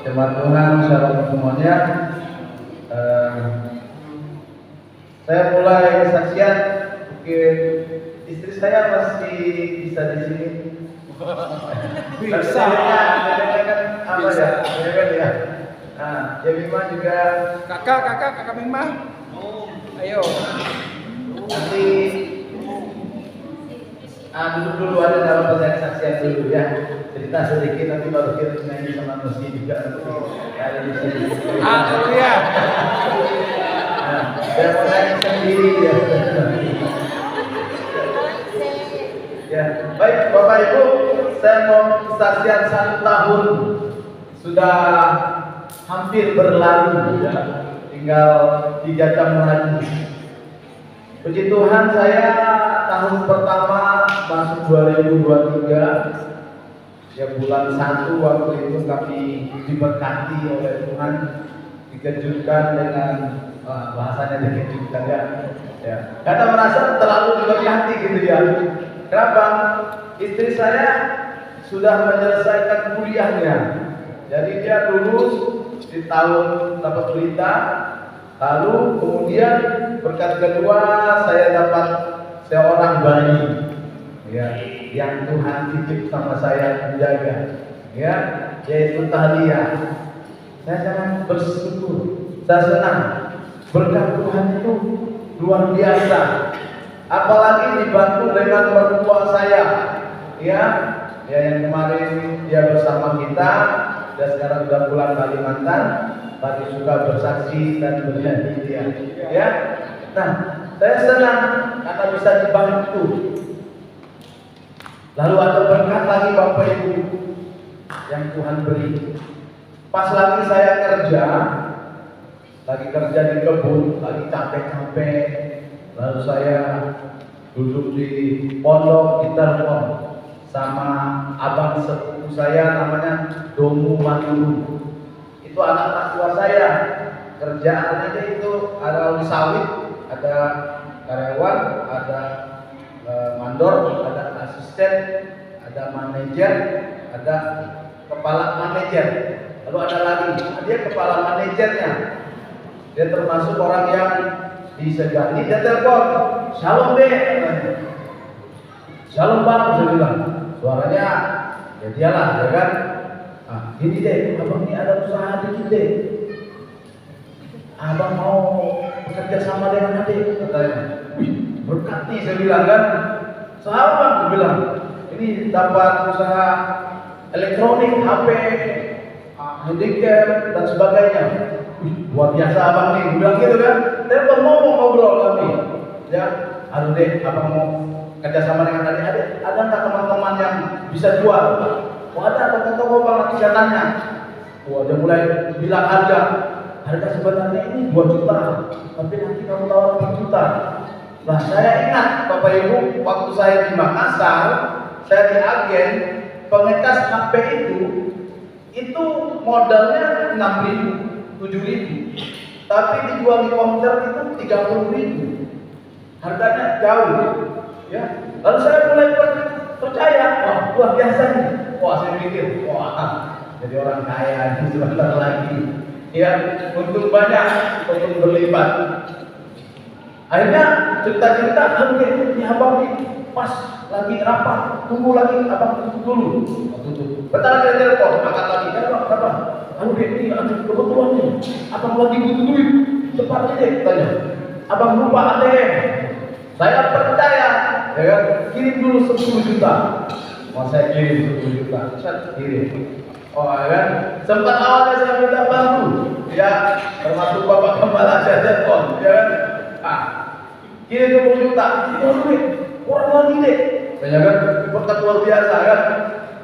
Jemaat Tuhan, shalom semuanya. Saya mulai kesaksian, mungkin istri saya masih bisa di sini. Bisa. Kan apa ya? Beda ya. Nah, Jemima juga Kakak Mima. Ayo. nanti duduk dulu ada dalam pertanyaan kesaksian dulu ya. Cerita sedikit nanti baru kita nyanyi sama Nusi juga ada di sini. Haleluya. Nah, saya mau nyanyi sendiri ya. Ya, baik Bapak Ibu, saya mau kesaksian 1 tahun sudah hampir berlalu ya, tinggal 3 jam lagi. Puji Tuhan, saya tahun pertama masuk 2023 ya, bulan 1 waktu itu kami diberkati oleh Tuhan, dikejutkan dengan bahasanya dikejutkan ya. Karena merasa terlalu diberkati gitu ya. Kenapa? Istri saya sudah menyelesaikan kuliahnya, jadi dia lulus di tahun dapat berita. Lalu kemudian berkat kedua saya dapat seorang bayi ya, yang Tuhan titip sama saya menjaga ya, yaitu Talia. Saya sangat bersyukur, saya senang. Berkat Tuhan itu luar biasa, apalagi dibantu dengan mertua saya ya, yang kemarin dia bersama kita dan sekarang sudah pulang Kalimantan. Tadi suka bersaksi dan bernyanyi dia ya. Nah, saya senang karena bisa dibantu. Lalu ada berkat lagi Bapak Ibu yang Tuhan beri. Pas lagi saya lagi kerja di kebun, lagi capek-capek, lalu saya duduk di pondok, ditelepon sama abang sepupu saya namanya Domu Manduru. Itu anak tua saya, kerjaannya itu ada sawit, ada karyawan, ada mandor, ada asisten, ada manajer, ada kepala manajer, lalu ada lagi dia kepala manajernya. Dia termasuk orang yang disegani. Dia telepon, "Shalom deh," "Shalom bang," saya bilang, suaranya ya dialah ya kan. Gini deh, abang ini ada usaha dikit deh, abang mau bekerja sama dengan adik, katanya. Berkat nih, saya bilang kan. Sahabat, saya bilang, ini dapat usaha elektronik, HP, handicap dan sebagainya. Luar biasa abang nih, saya bilang gitu kan. Telepon mau ngobrol kami ya, aduh deh, abang mau kerja sama dengan adik-adik, ada nggak teman-teman yang bisa jual? Oh ada, toko-toko bang, nanti saya tanya. Wah, dia mulai bilang harga sebenarnya ini 2 juta, tapi nanti kamu tawar 4 juta. Nah, saya ingat Bapak Ibu, waktu saya di Makassar, saya di agen pengecas HP itu modalnya 6.000, 7.000, tapi dijual di counter itu 30.000. Harganya jauh ya. Lalu saya mulai percaya, wah luar biasa nih. Wah, saya mikir, wah jadi orang kaya ini sebentar lagi ya, untung banyak, untung berlipat. Akhirnya cerita-cerita, ini abang ini pas lagi rapat, tunggu lagi, abang tunggu dulu. Bentar ada telepon, angkat lagi, apa? Ini kebetulan nih, abang lagi butuh duit, cepat aja tanya. Abang lupa ATM, saya percaya, ya kan? Kirim dulu 10 juta. Mau saya kirim 10 juta, saya kirim. Oh ya kan, sempat awalnya saya minta bantu, ya, termasuk Bapak Kepala saya telepon, ya kan, kirim 10 juta, kurang lagi deh, saya kan, berkat luar biasa kan,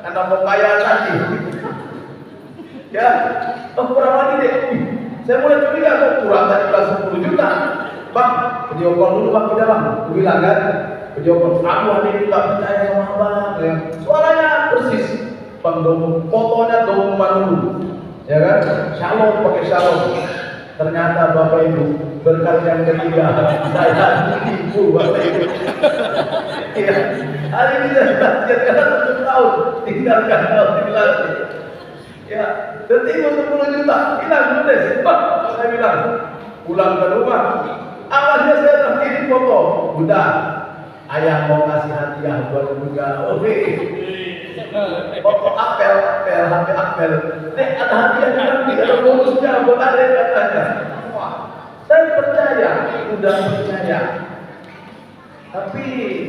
anda mau kaya lagi, ya, kurang lagi deh, saya mulai curiga, kurang tadi 10 juta, video call dulu Bang di dalam. Aku bilang kan, video call. Aku hari ini nggak percaya sama Abang. Ya. Suaranya persis. Bang Domo, fotonya Domo Manulu. Ya kan? Shalom pakai shalom. Ternyata Bapak Ibu berkat yang ketiga saya ibu Bapak Ibu. Iya. Hari ini saya belajar karena 1 tahun tinggalkan tinggalkan. Ya, detik 10 juta, hilang ludes. Saya bilang, pulang ke rumah. Awalnya saya terkirim foto, udah, ayah mau kasih hadiah buat juga. Oke. Foto apel, HP apel. Ada hadiah nanti, ada bonusnya buat ada katanya. Wah, saya percaya, udah percaya. Tapi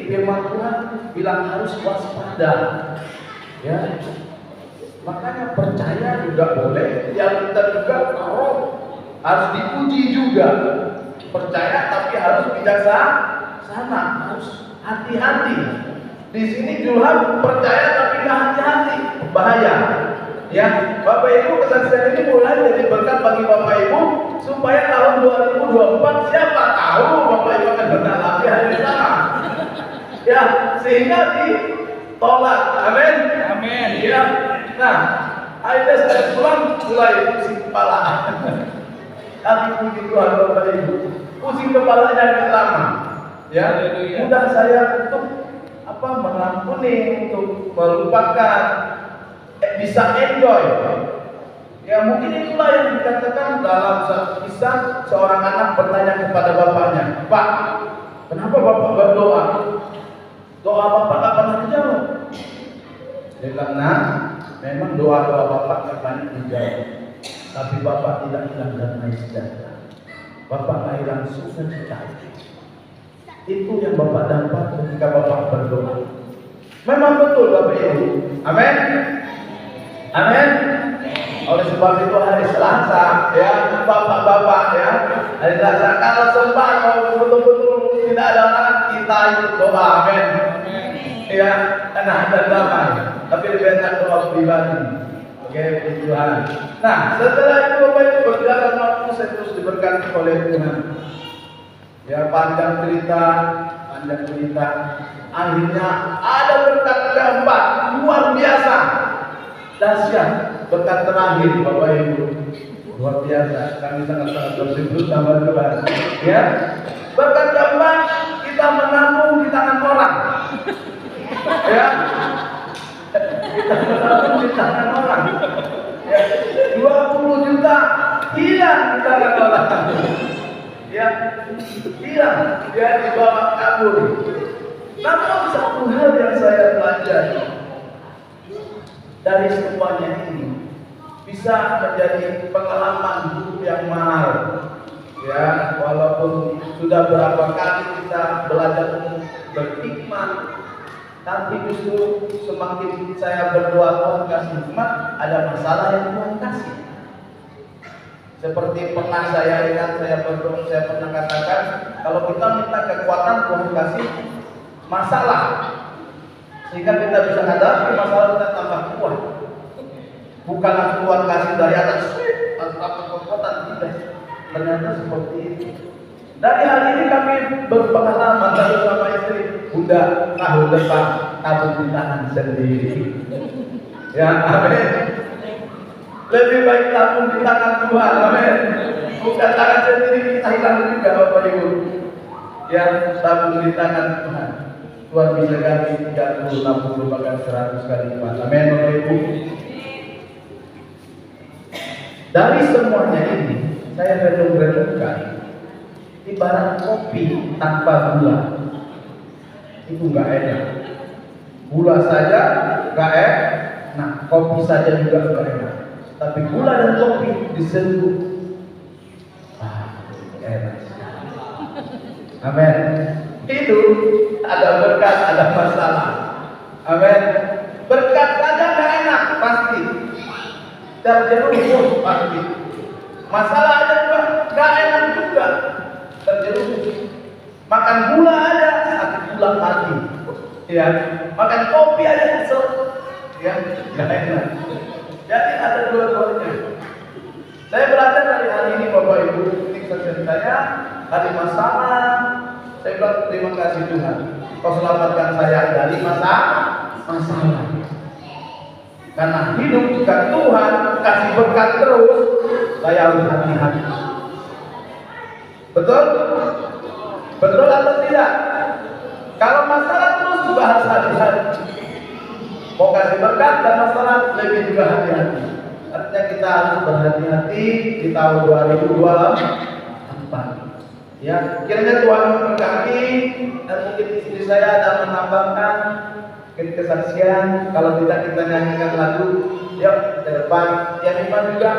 firman Tuhan bilang harus waspada. Ya. Makanya percaya juga boleh, yang kita juga harus diuji juga. Percaya tapi harus bijaksana, harus hati-hati. Di sini Julham percaya tapi nggak hati-hati, bahaya. Ya, Bapak Ibu, kesaksian ini mulai jadi berkat bagi Bapak Ibu supaya tahun 2024 siapa tahu Bapak Ibu akan mengalami hal yang sama. Ya, sehingga ditolak. Amin. Amin. Ya. Nah, akhirnya saya pulang mulai pusing kepala. Tapi puji Tuhan Bapak Ibu, pusing kepalanya agak lama. Ya, mudah saya untuk mengampuni, untuk melupakan, bisa enjoy. Ya mungkin itulah yang dikatakan dalam satu kisah, seorang anak bertanya kepada bapaknya, Pak, kenapa bapak berdoa? Doa bapak tak pernah dijawab. Dia bilang, nah, memang doa-doa bapak tak banyak dijawab, tapi bapak tidak hilang damai sejahtera. Bapak tak hilang sukacita. Itu yang bapak dapat ketika bapak berdoa. Memang betul Bapak Ibu. Amin. Amin. Oleh sebab itu hari Selasa, ya bapak-bapak ya, hari Selasa kalau sempat kalau betul-betul tidak ada orang, kita ikut doa. Amin. Ya, karena ada damai. Tapi lebih enak doa pribadi. Oke, puji Tuhan. Nah, setelah itu Bapak Ibu berjalan waktu, saya terus diberkati oleh Tuhan. Ya, panjang cerita. Akhirnya ada berkat keempat, luar biasa, dahsyat. Berkat terakhir, Bapak Ibu, luar biasa. Kami sangat bersyukur sama Tuhan. Ya, berkat keempat, kita menabung di tangan orang. Ya, kita menabung di tangan orang. Ya, 20 juta hilang di tangan orang. Ya, hilang, dia dibawa kabur. Namun satu hal yang saya pelajari dari semuanya ini bisa menjadi pengalaman hidup yang mahal. Ya, walaupun sudah berapa kali kita belajar berhikmat, tapi justru semakin saya berdoa Tuhan kasih hikmat, ada masalah yang Tuhan kasih. Seperti pernah saya ingat, saya pernah katakan, kalau kita minta kekuatan, Tuhan kasih masalah, sehingga kita bisa hadapi masalah, kita tambah kuat. Bukan Tuhan kasih dari atas, tanpa kekuatan, tidak. Ternyata seperti itu. Dari hal ini kami berpengalaman satu sama istri, Bunda, tahun depan tabung di tangan sendiri. Ya, amin. Lebih baik tabung di tangan Tuhan, amin. Bukan tangan sendiri, kita hilang juga Bapak Ibu. Ya, tabung di tangan Tuhan. Tuhan bisa ganti 30, 60, bahkan 100 kali lipat. Amin Bapak Ibu. Dari semuanya ini, saya renung-renungkan, ibarat kopi tanpa gula, itu nggak enak. Gula saja nggak enak, nah kopi saja juga nggak enak. Tapi gula dan kopi disentuh, enak. Amin. Itu ada berkat, ada masalah. Amin. Berkat saja nggak enak pasti. Terjerumus pasti. Masalah ada juga nggak enak juga. Terjerumus. Makan gula aja sakit gula hati. Ya. Makan kopi aja kesel. Ya, nggak enak. Jadi ada dua-duanya. Saya belajar dari hal ini Bapak Ibu, ini kesaksian saya. Hari masalah, saya bilang terima kasih Tuhan. Kau selamatkan saya dari masalah. Karena hidup jika Tuhan kasih berkat terus, saya harus hati-hati. Betul? Betul atau tidak? Kalau masalah terus juga harus hati-hati. Mau kasih berkat dan masalah lebih juga hati-hati. Artinya kita harus berhati-hati di tahun 2024. Ya, kiranya Tuhan memberkati, dan mungkin istri saya ada menambahkan mungkin kesaksian. Kalau tidak kita nyanyikan lagu. Yuk ke depan. Yang iman juga.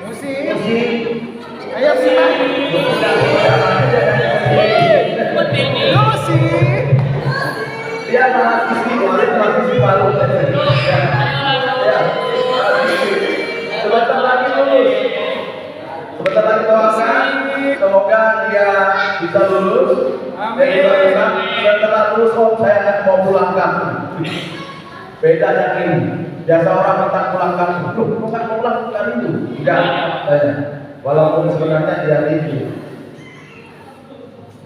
Musik. Ayo sih. Dia mahasiswi baru. Sebentar lagi lulus. Sebentar lagi doakan, semoga dia bisa lulus. Dan setelah lulus, saya akan mau pulang kampung. Beda yang ini. Biasa orang minta pulang kampung. Loh, bukan pulang bukan itu. Enggak. Walaupun sebenarnya dia itu.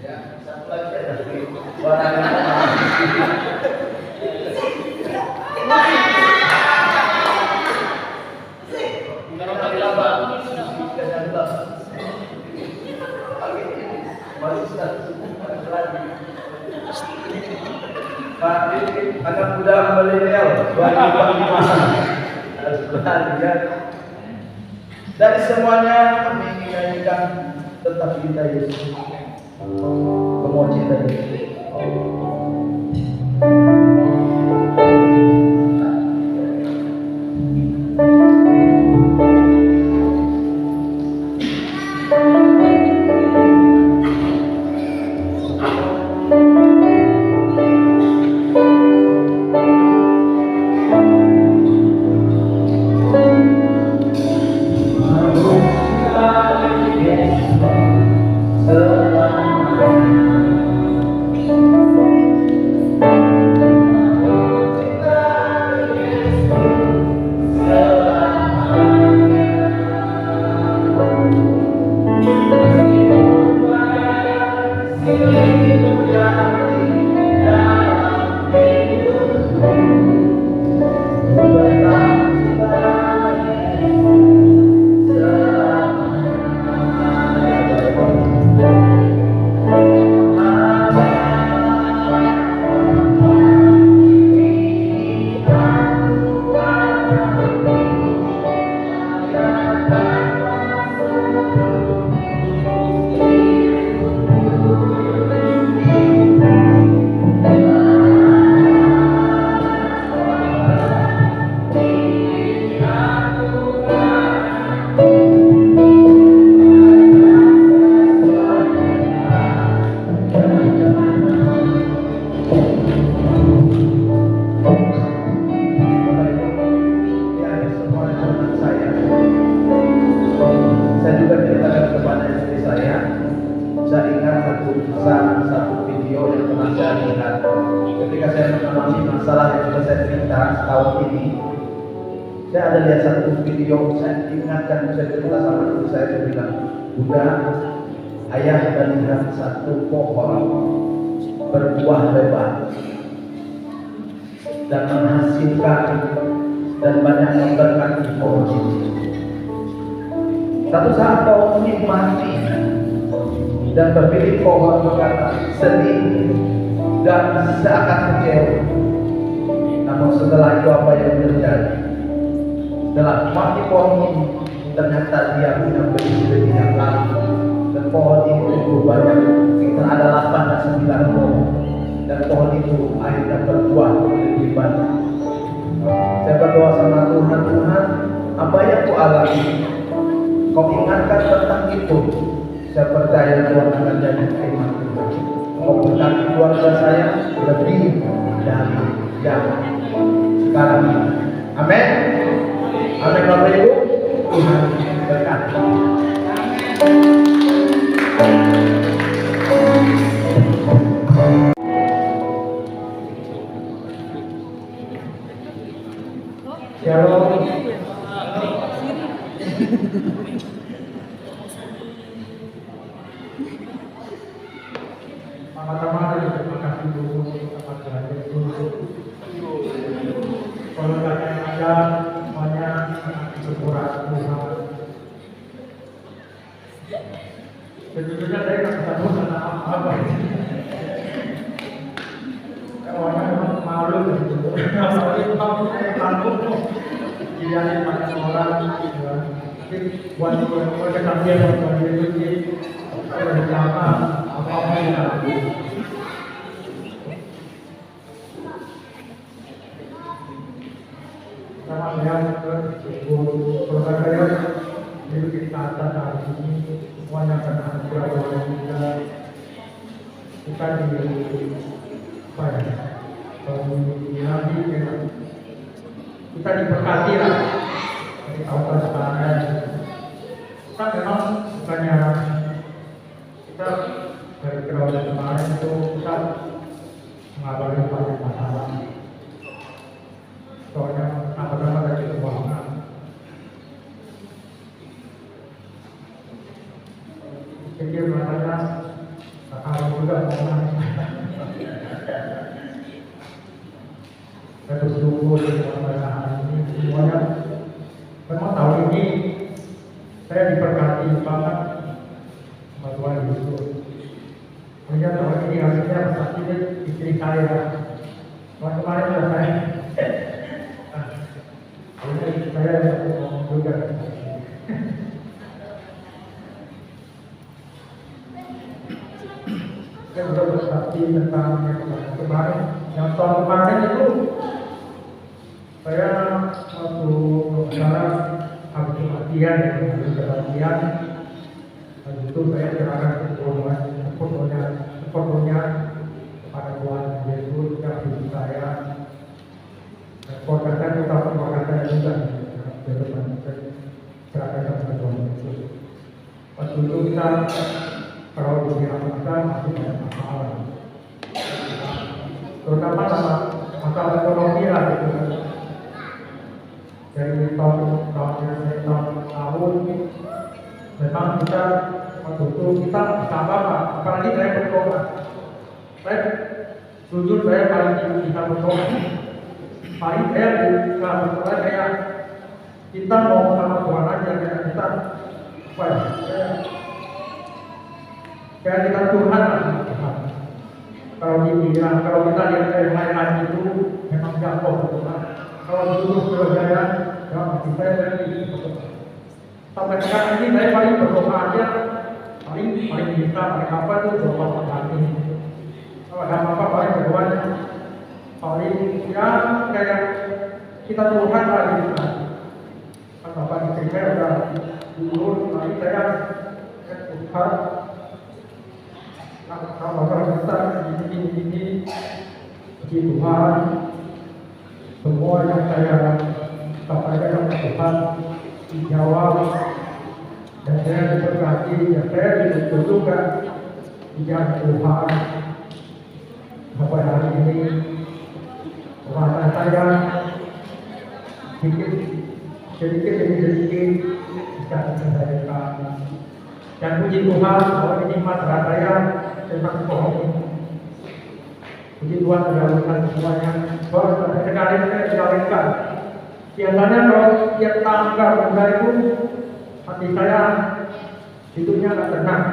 Ya, satu lagi ada suaranya. Anak muda milenial, dari semuanya kami menyanyikan tentang cinta Yesus, kemoh cinta Yesus. Saya ada lihat satu video, saya ingatkan, saya cerita sama ibu saya bilang, Bunda, ayah dan lihat satu pohon berbuah lebat dan menghasilkan dan banyak memberkati pohon ini. Satu saat pohon ini mati dan pemilik pohon berkata sedih dan seakan kecewa. Namun setelah itu apa yang terjadi? Setelah mati pohon ini, ternyata dia punya biji-biji yang lain, dan pohon itu tumbuh banyak, sekitar ada 8 dan 9 pohon, dan pohon itu akhirnya berbuah lebih banyak. Saya berdoa sama Tuhan, Tuhan, apa yang ku alami, Kau ingatkan tentang itu. Saya percaya Tuhan akan jadi firman Tuhan. Kau berkati keluarga saya lebih dari yang sekarang ini. Amin. Amin Bapak Ibu, Tuhan berkati. Shalom. apa? Kawannya memang malu gitu. Apalagi kampung, kiriannya banyak orang. Tapi buat kesaksian buat dia itu kalau siapa apa yang sama saya keluarga saya itu kita hari ini semuanya karena kita di apa ya kita diberkati lah dari Allah Subhanahu. Kita memang bukannya kita dari keluarga kemarin itu kita mengalami banyak masalah. Soalnya apa-apa dari keuangan. Pikir makanya harus juga saya bersyukur pada hari ini semuanya. Memang tahun ini saya diberkati banget sama Tuhan Yesus. Hanya tahun ini hasilnya pasti istri saya. Tahun kemarin sudah saya ngomong juga. Saya sudah bersaksi tentang kemarin. Yang tahun kemarin itu saya waktu sekarang habis kematian, dan itu saya serahkan sepenuhnya kepada Tuhan Yesus yang hidup saya. Keluarga saya tetap keluarga saya juga serahkan kepada Tuhan Yesus. Waktu itu kita kalau dilakukan masih banyak masalah, terutama sama masalah ekonomi lah gitu. Dari tahun memang kita waktu itu kita bisa apa, apalagi saya berdoa. Saya jujur saya paling bisa berdoa. Paling saya bisa berdoa saya kita mau sama Tuhan aja kita apa ya? Kayak kita Tuhan lah. Kalau dibilang kalau kita lihat dari lain itu memang jatuh Tuhan. Kalau dulu berjaya, ya masih saya ini sampai sekarang ini saya paling berdoa aja, paling bisa, paling apa itu berdoa pada hati. Kalau ada apa-apa paling berdoa, paling ya kayak kita Tuhan lah gitu. Kan bapak istri saya udah dulu, tapi saya Tuhan. Kalau orang besar ini puji Tuhan. Semua yang saya sampaikan kepada Tuhan dijawab dan saya diberkati, ya saya dituntut juga dijawab Tuhan. Sampai hari ini puasa saya sedikit demi sedikit bisa diselesaikan. Dan puji Tuhan bahwa ini masalah saya tentang bohong. Puji Tuhan melakukan semuanya. Bahwa sekali saya dilakukan. Biasanya kalau tiap tanggal bulan itu hati saya hidupnya nggak tenang.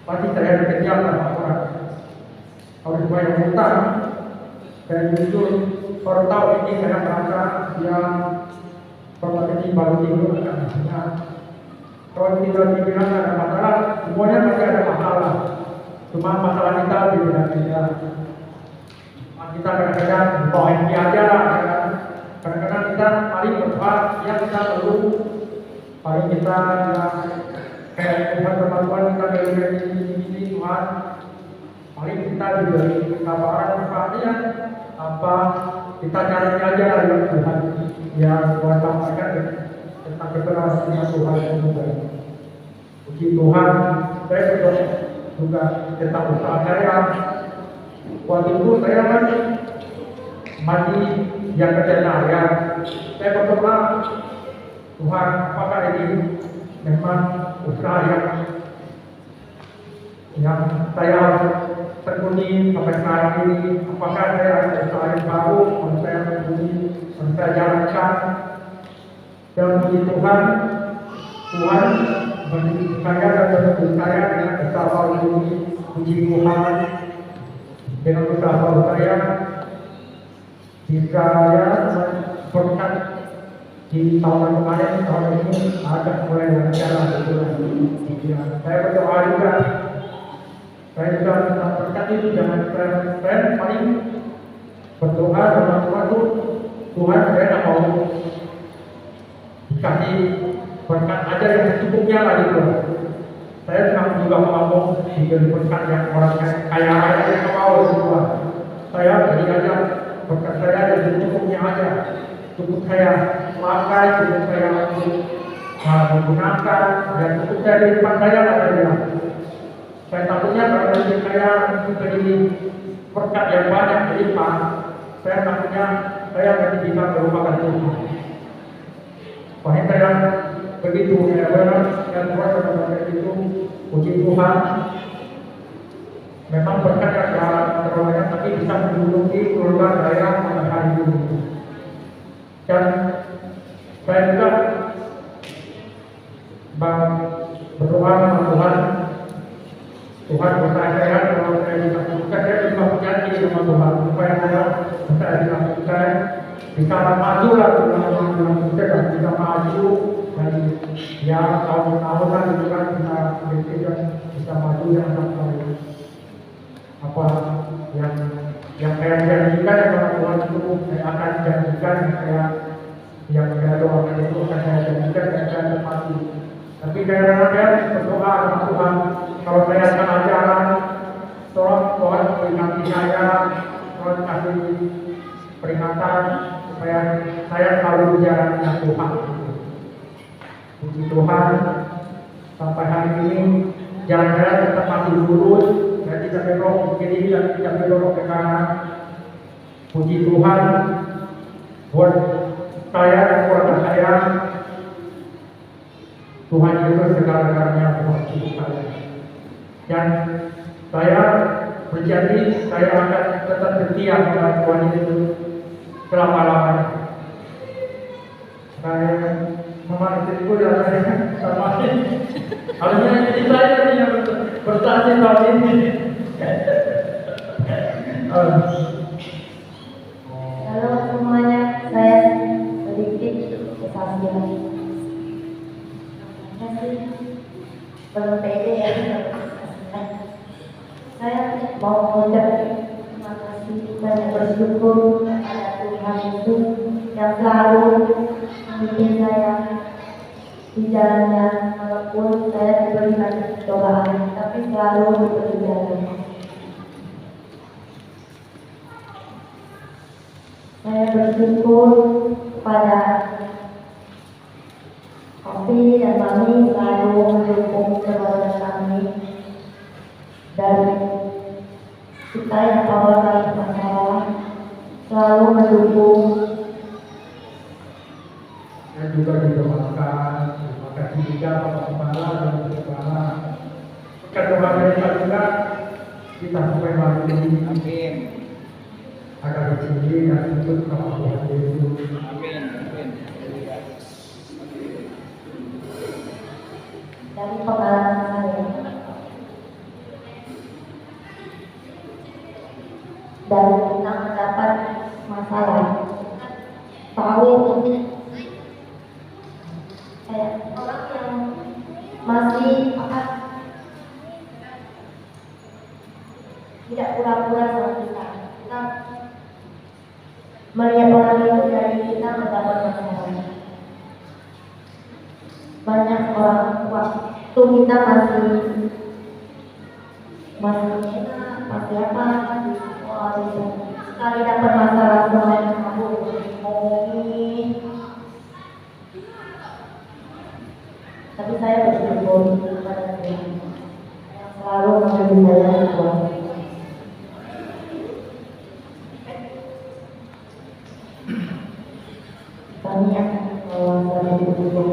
Pasti saya dikejar sama orang. Kalau banyak hutang, saya jujur baru tahu ini saya merasa yang ini baru tidur karena kalau tidur dibilang ada masalah, semuanya pasti ada masalah. Cuma masalah kita beda-beda. Kita kadang-kadang bawain dia aja lah. Kadang-kadang kita paling berdoa, ya kita perlu paling kita kayak Tuhan sama Tuhan kita dari ini Tuhan. Paling kita diberi kabaran apa apa kita cari aja lah Tuhan yang Tuhan sampaikan tentang keberhasilan Tuhan juga. Puji Tuhan, saya juga tentang usaha saya. Waktu itu saya kan mandi yang kerjanya ya. Saya berdoa, Tuhan, apakah ini memang usaha yang saya tekuni sampai sekarang ini? Apakah saya ada usaha yang baru yang saya tekuni, yang saya jalankan? Dan puji Tuhan, Tuhan saya dan teman saya dengan betapa puji Tuhan, dengan betapa saya jika saya berkat di tahun kemarin, tahun ini agak mulai lancar saya berdoa juga. Saya juga tentang berkat itu jangan keren paling berdoa sama Tuhan tuh, Tuhan saya tak mau dikasih berkat aja yang secukupnya lah gitu. Saya juga mau diberi berkat yang orang kaya raya yang mau semua. Saya beri aja berkat saya yang secukupnya aja. Cukup saya pakai, cukup saya menggunakan, dan cukup saya di depan saya lah saya bilang. Saya takutnya kalau saya beri berkat yang banyak berlimpah, saya takutnya saya tidak bisa melupakan Tuhan. Makanya saya begitu ya benar yang Tuhan seperti itu, puji Tuhan. Memang berkat yang terlalu tapi bisa menduduki keluarga saya pada hari ini. Dan saya juga berdoa sama Tuhan. Tuhan berkata saya kalau saya dilakukan, saya juga berjanji sama Tuhan supaya saya dilakukan bisa maju lah dalam kita dan bisa maju dan ya tahun-tahun lah gitu kan bisa berpikir bisa maju yang sampai apa yang saya janjikan kepada Tuhan itu saya akan janjikan yang saya doakan itu akan saya janjikan dan saya tepati. Tapi saya berdoa sama Tuhan kalau saya akan ajaran Tuhan peringati saya, Tuhan kasih peringatan supaya saya selalu berjalan dengan Tuhan. Puji Tuhan, sampai hari ini jalan saya tetap masih lurus, saya tidak belok ke kiri dan tidak belok ke kanan. Puji Tuhan, buat saya dan keluarga saya, Tuhan itu segala-galanya buat saya. Dan saya berjanji saya akan tetap setia kepada Tuhan itu selama-lamanya. Saya memang istriku dan saya sama harusnya istri saya yang bersaksi tahun ini. Halo semuanya, saya sedikit kesaksian. Terima kasih. Belum pede ya. Saya mau mengucap terima kasih dan bersyukur kepada Tuhan itu yang selalu membimbing saya di jalannya, walaupun saya diberi banyak cobaan, tapi selalu diberi jalan. Saya bersyukur kepada Opi dan Mami selalu mendukung keluarga kami dan kita yang awal kali masalah selalu mendukung. Saya juga didoakan, terima kasih juga Bapak Kepala dan Ibu Kepala. Kedua mereka juga kita sampai hari ini. Amin. Agar disini dan untuk nama Tuhan Yesus. Amin. Dari pengalaman saya dan kita mendapat masalah tahu kayak orang yang masih tidak pura-pura sama kita melihat orang itu dari kita mendapat masalah. Banyak orang waktu kita masih apa sekali dapat masalah semuanya kabur ngomongin. Tapi saya bersyukur kepada Tuhan yang selalu memberi saya Tuhan. Kami akan membawa bersyukur.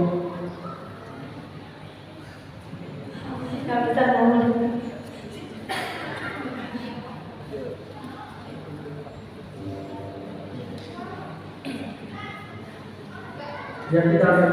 Gak bisa ngomong. Yang kita akan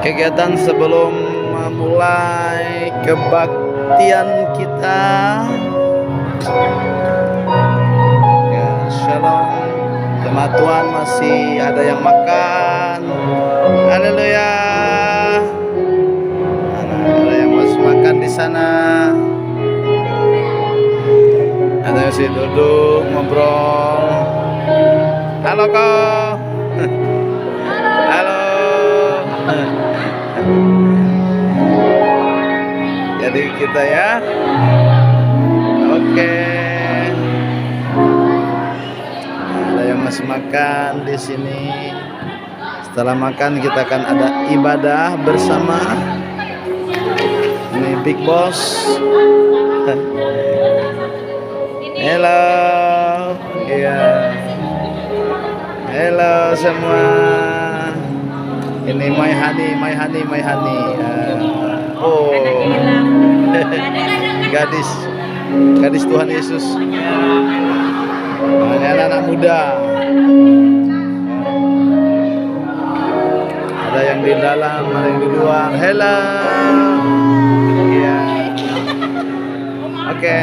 Kegiatan sebelum memulai kebaktian kita. Ya, shalom. Jemaat Tuhan, masih ada yang makan. Haleluya. Ada yang masih makan di sana. Ada yang masih duduk ngobrol. Halo kau. Halo. Jadi kita ya. Oke. Ada yang masih makan di sini. Setelah makan kita akan ada ibadah bersama. Ini Big Boss. Halo. Iya. Halo semua. Ini my honey. Oh. Gadis Tuhan Yesus. Ini anak-anak muda. Ada yang di dalam, ada yang di luar. Hello. Iya. Oke.